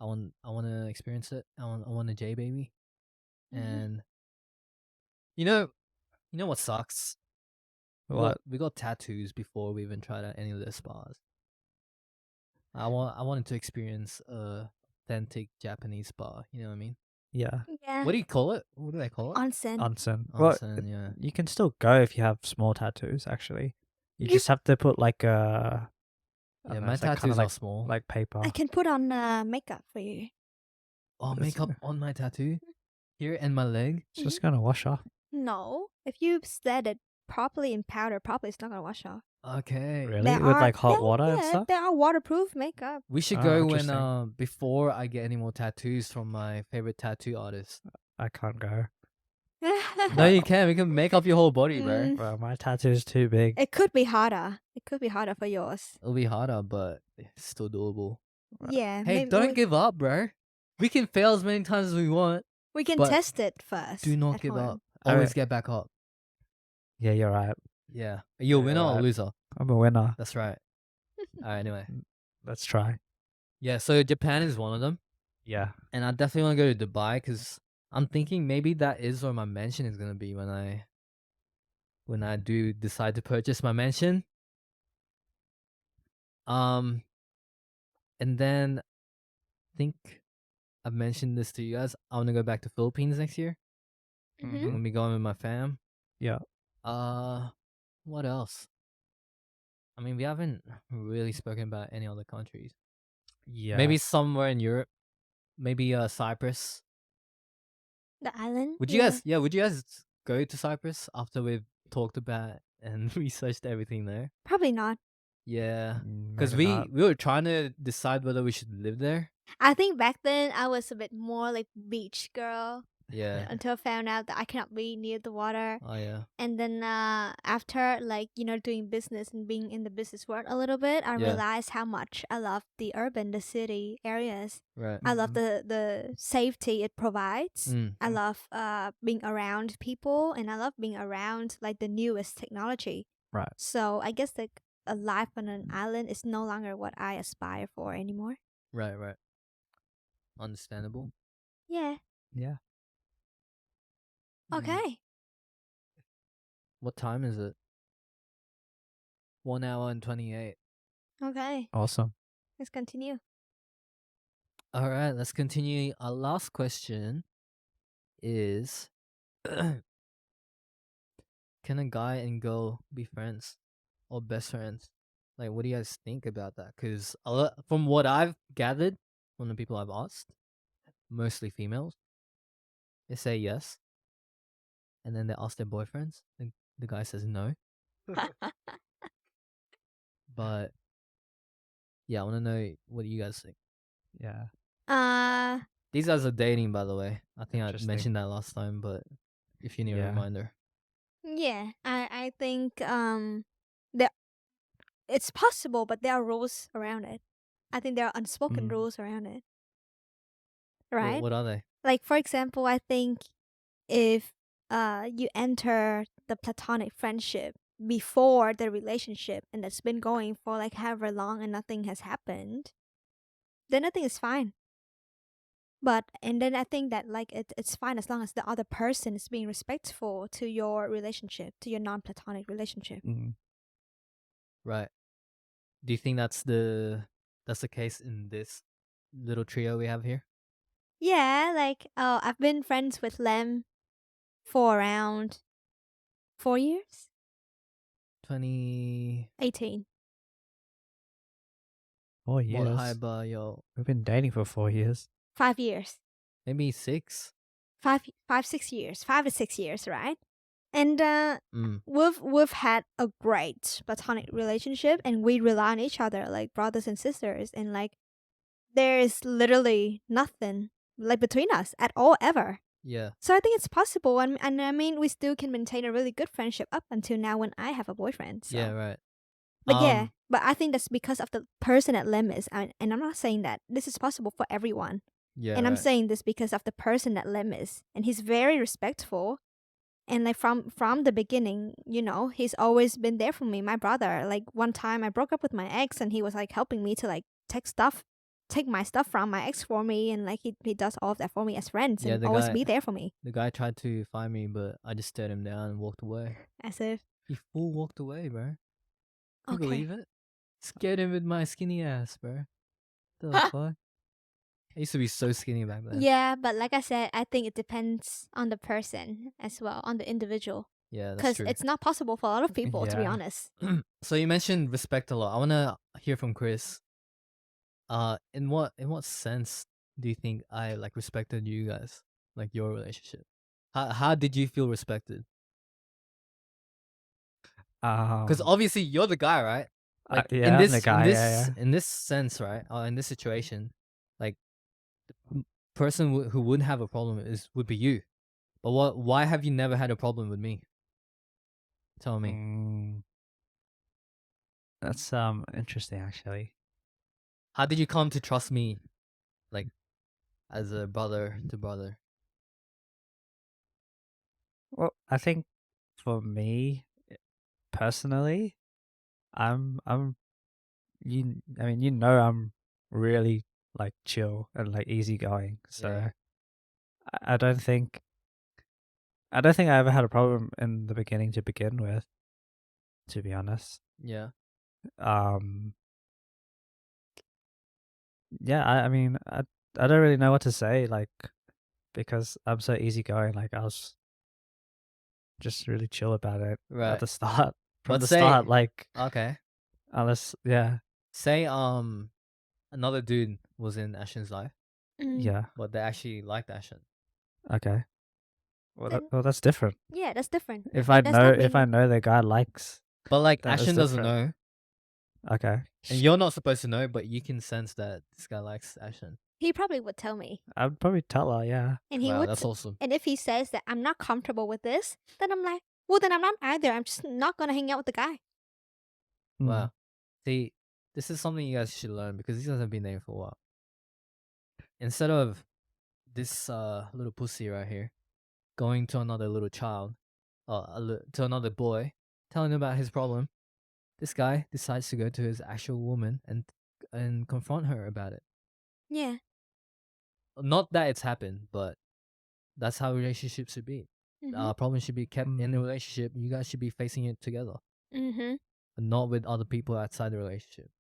I want to experience it. I want a J baby, Mhm. and you know what sucks? What? We got tattoos before we even tried out any of the spas. I wanted to experience a authentic Japanese spa. You know what I mean? Yeah, Yeah, What do you call it? What do they call it? onsen. onsen. Well, Onsen. Yeah. you can still go if you have small tattoos. Actually, you You- just have to put like a I Yeah, don't know, my it's like kind tattoos of are small. like paper. I can put on makeup for you. Oh, It's, makeup on my tattoo here and my leg. it's just gonna wash off. No, if you set it properly in powder properly, it's not gonna wash off. Okay. Really, There with are like hot yeah, water and yeah, stuff. there are waterproof makeup. We should Oh, go when interesting. before I get any more tattoos from my favorite tattoo artist. I can't go. No, you can. We can make up your whole body, bro. Mm, Well, my tattoo's too big. it could be harder. It could be harder for yours. It'll be harder, but it's still doable. Yeah, Hey, maybe don't give up, bro. We can fail as many times as we want. we can but test it first. Do not at give home. up. I Always mean- get back up. Yeah, you're right. Yeah. Are you a Yeah, winner or a right. loser? I'm a winner. That's right. All right, anyway. Let's try. Yeah, so Japan is one of them. Yeah. And I definitely want to go to Dubai because I'm thinking maybe that is where my mansion is going to be when I do decide to purchase my mansion. And then I think I've mentioned this to you guys. I want to go back to Philippines next year. Mhm. I'm gonna be going with my fam. Yeah. What else? I mean, we haven't really spoken about any other countries. Yeah. Maybe somewhere in Europe. Maybe Cyprus. The island. Would you guys? Yeah, would you guys go to Cyprus after we've talked about and researched everything there? Probably not. Yeah, because Maybe not. we were trying to decide whether we should live there. I think back then I was a bit more like beach girl Yeah. until I found out that I cannot be near the water. Oh yeah. And then after like doing business and being in the business world a little bit, I Yeah. realized how much I love the city areas. Right. I love Mhm. the safety it provides. I Mm. love being around people, and I love being around like the newest technology. Right. So I guess like a life on an island is no longer what I aspire for anymore. Right. Right. Understandable. Yeah. Yeah. Okay. What time is it? 1 hour and 28. Okay. Awesome. Let's continue. All right, let's continue. Our last question is can a guy and girl be friends or best friends? Like, what do you guys think about that? Because from what I've gathered from the people I've asked, mostly females, they say yes, and then they ask their boyfriends, and the guy says no. But yeah, I want to know what you guys think. Yeah. These guys are dating, by the way. I think I Interesting. mentioned that last time, but if you need a Yeah. reminder, Yeah, I think there it's possible, but there are rules around it. I think there are unspoken Mm. rules around it, what, right? what are they? Like for example, I think if you enter the platonic friendship before the relationship and that's been going for like however long and nothing has happened, then I think it's fine. But and then I think that like it's fine as long as the other person is being respectful to your relationship, to your non-platonic relationship. Mm. Right. Do you think that's the case in this little trio we have here? Yeah, like I've been friends with Lem for around 4 years, 20. 18. 4 What high years. ba yo? We've been dating for 4 years. 5 years. Maybe 6. 6 years, 5 to 6 years, right? And Mm. we've had a great platonic relationship, and we rely on each other like brothers and sisters, and like there is literally nothing like between us at all ever. Yeah. So I think it's possible, and I mean we still can maintain a really good friendship up until now when I have a boyfriend. So. Yeah. Right. But yeah, but I think that's because of the person at Lem is, and I'm not saying that this is possible for everyone. Yeah. And I'm right. saying this because of the person that Lem is, and he's very respectful. And like from the beginning, you know, he's always been there for me. My brother, like one time I broke up with my ex, and he was like helping me to like take my stuff from my ex for me, and like he does all of that for me as friends, Yeah, and the always guy- be there for me. The guy tried to find me, but I just stared him down and walked away. As if He full walked away, bro. Can you okay, believe it? Scared him with my skinny ass, bro. The fuck? I used to be so skinny back then. yeah, but like I said, I think it depends on the person as well, on the individual. Yeah, that's Because true. it's not possible for a lot of people, to be Yeah. honest. So you mentioned respect a lot. I wanna hear from Chris. In what sense do you think I like respected you guys, like your relationship? How did you feel respected? Because obviously you're the guy, right? Like yeah, in I'm this the guy. in this sense, right? In this situation, like the person who wouldn't have a problem would be you. But why have you never had a problem with me? Tell me. That's interesting, actually. How did you come to trust me, like as a brother to brother? Well, I think for me personally, I'm you. I mean, you know, I'm really like chill and like easygoing. So Yeah. I don't think I ever had a problem in the beginning to begin with. To be honest, Yeah. yeah. I mean, I don't really know what to say, like, because I'm so easygoing. Like, I was just really chill about it Right. at the start. From But the say- start, like, Okay. unless, yeah, Say another dude was in Ashlyn's life, yeah, but they actually liked Ashlyn. okay. Well, Then- well, that's different. Yeah, that's different. If I That's know, not if I being- know the guy likes, But like That is Ashlyn doesn't different. know, okay, and you're not supposed to know, but you can sense that this guy likes Ashlyn. He probably would tell me. I'd probably tell her, yeah. And he Wow, would that's awesome. and if he says that I'm not comfortable with this, then I'm like, well then I'm not either. I'm just not gonna hang out with the guy. Mm. Wow. See, this is something you guys should learn because these guys have been dating for a while. Instead of this little pussy right here going to another little child, to another boy, telling him about his problem, this guy decides to go to his actual woman and confront her about it. Yeah. Not that it's happened, but that's how relationships should be. Mm-hmm. Problems should be kept in the relationship. You guys should be facing it together, Mm-hmm. but not with other people outside the relationship.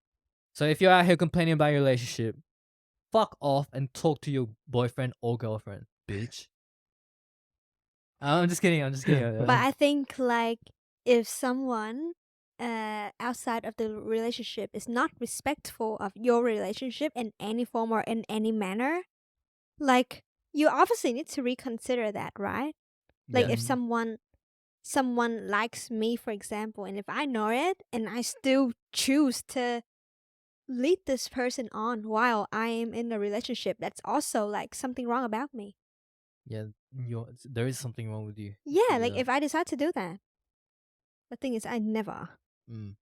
So if you're out here complaining about your relationship, fuck off and talk to your boyfriend or girlfriend, bitch. I'm just kidding. But I think like if someone outside of the relationship is not respectful of your relationship in any form or in any manner, like you obviously need to reconsider that, right? Like Yeah. if someone likes me, for example, and if I know it and I still choose to lead this person on while I am in a relationship, that's also like something wrong about me. Yeah, there is something wrong with you. Yeah, You like know? if I decide to do that. The thing is, I never. Mm,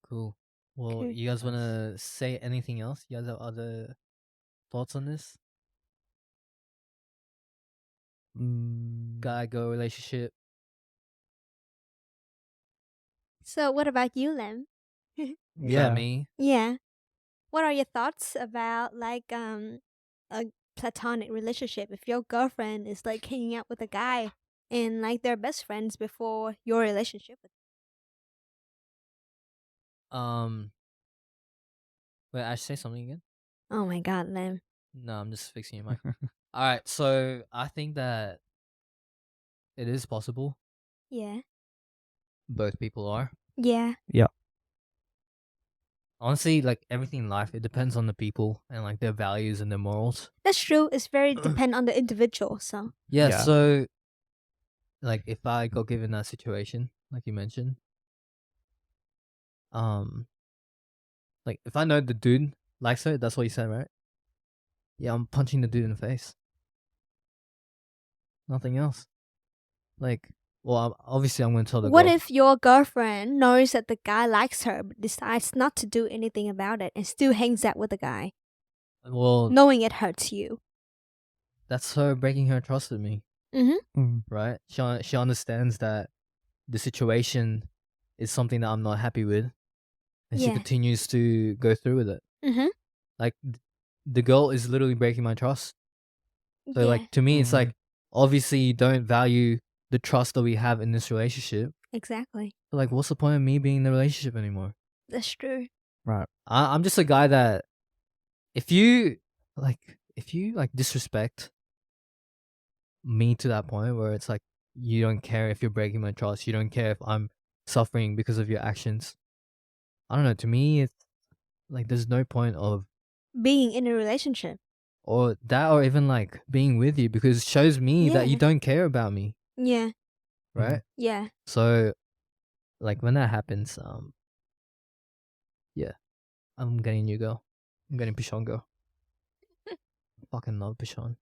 cool. Well, Okay. you guys want to say anything else? You guys have other thoughts on this? Guy girl relationship? So, what about you, Lem? Yeah, Yeah. me. Yeah. What are your thoughts about like a platonic relationship? If your girlfriend is like hanging out with a guy and like they're best friends before your relationship with Um, wait, I should say something again? Oh my god, Lem. No, I'm just fixing your mic. All right, so I think that it is possible. Yeah. Both people are. Yeah. Yeah. Honestly, like everything in life, it depends on the people and like their values and their morals. That's true. It's very depend on the individual, so Yeah, Yeah. so like if I got given that situation, like you mentioned, um, like if I know the dude likes her, that's what you said, right? Yeah, I'm punching the dude in the face. Nothing else. Like, well, obviously I'm gonna tell the what girl. if your girlfriend knows that the guy likes her but decides not to do anything about it and still hangs out with the guy, Well, knowing it hurts you? that's her breaking her trust with me, Mm-hmm. right? She understands that the situation is something that I'm not happy with, and she Yeah. continues to go through with it. Mm-hmm. Like, the girl is literally breaking my trust. So, Yeah. like, to me, it's like obviously you don't value the trust that we have in this relationship. Exactly. So, like, what's the point of me being in the relationship anymore? That's true. Right. I'm just a guy that if you like disrespect me to that point where it's like you don't care if you're breaking my trust, you don't care if I'm suffering because of your actions. I don't know. To me, it's like there's no point of Being in a relationship. or that or even like being with you because it shows me that you Yeah. don't care about me, Yeah. right? Yeah. So like when that happens, yeah, I'm getting a new girl. I'm getting Pishon girl. Fucking love Pishon.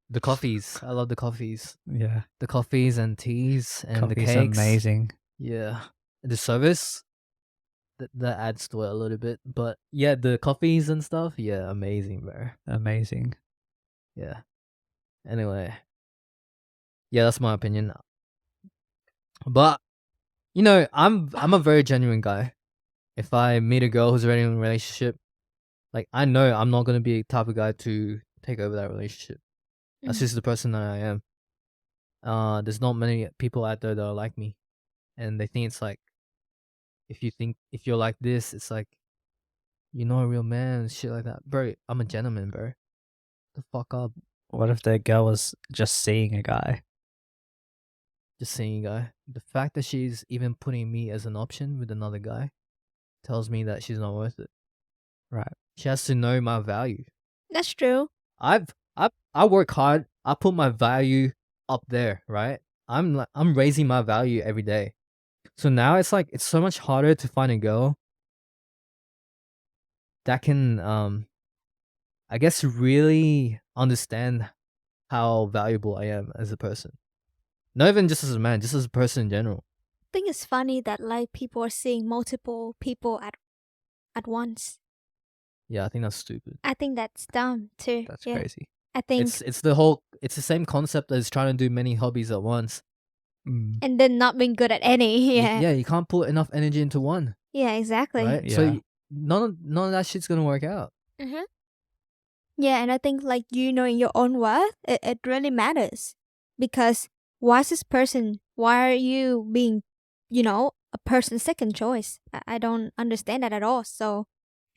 The coffees, I love the coffees. Yeah. The coffees and teas and the Coffee's cakes. amazing. Yeah, the service that adds to it a little bit, but yeah, the coffees and stuff, yeah, amazing, bro. Amazing. Yeah. Anyway, yeah, that's my opinion. But you know, I'm a very genuine guy. If I meet a girl who's already in a relationship, like I know I'm not gonna be the type of guy to take over that relationship. That's Mm. just the person that I am. There's not many people out there that are like me, and they think it's like if you're like this, it's like you're not a real man and shit like that, bro. I'm a gentleman, bro. The fuck up. What if the girl was just seeing a guy? Just saying, guy. The fact that she's even putting me as an option with another guy tells me that she's not worth it. Right. She has to know my value. That's true. I work hard. I put my value up there, right? I'm raising my value every day. So now it's like it's so much harder to find a girl that can I guess really understand how valuable I am as a person. Not even just as a man, just as a person in general. I think it's funny that like people are seeing multiple people at once. Yeah, I think that's stupid. I think that's dumb too. That's Yeah. crazy. I think It's the same concept as trying to do many hobbies at once. and then not being good at any. Yeah. Yeah, you can't put enough energy into one, Yeah, exactly. right? Yeah. So none of that shit's gonna work out. Mm-hmm. Yeah, and I think like you knowing your own worth, it really matters. Because why is this person, why are you being, a person's second choice? I don't understand that at all. So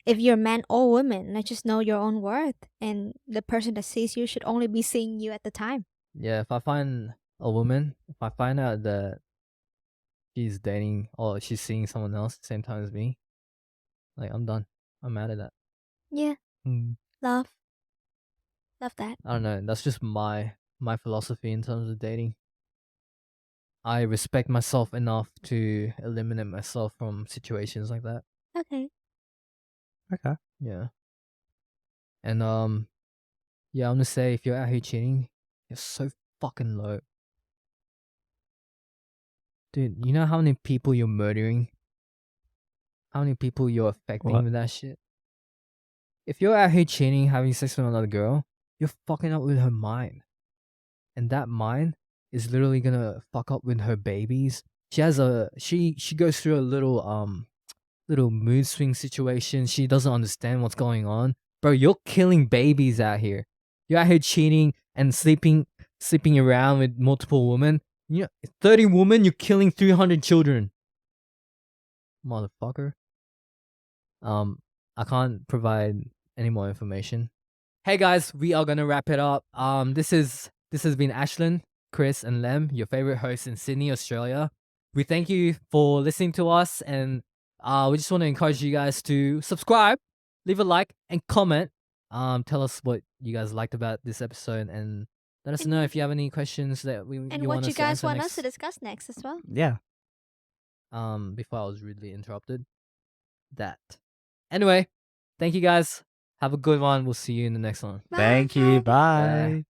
if you're a man or woman, like just know your own worth. And the person that sees you should only be seeing you at the time. Yeah, if I find a woman, if I find out that she's dating or she's seeing someone else at the same time as me, like I'm done. I'm mad at that. Yeah. Mm. Love that. I don't know. That's just my philosophy in terms of dating. I respect myself enough to eliminate myself from situations like that. Okay. Okay. Yeah. And yeah, I'm gonna say if you're out here cheating, you're so fucking low. Dude, you know how many people you're murdering? How many people you're affecting What? with that shit? If you're out here cheating, having sex with another girl, you're fucking up with her mind. And that mind is literally gonna fuck up with her babies. She has a she goes through a little mood swing situation. She doesn't understand what's going on. Bro, you're killing babies out here. You're out here cheating and sleeping around with multiple women. You know, 30 women, you're killing 300 children. Motherfucker. I can't provide any more information. Hey guys, we are gonna wrap it up. This has been Ashlyn, Chris, and Lem, your favorite hosts in Sydney, Australia. We thank you for listening to us, and we just want to encourage you guys to subscribe, leave a like, and comment. Tell us what you guys liked about this episode, and let us know if you have any questions that And you what want you us to guys answer want next. us to discuss next as well. Yeah. Before I was rudely interrupted. That. Anyway, thank you guys. Have a good one. We'll see you in the next one. Thank you. Bye. Bye.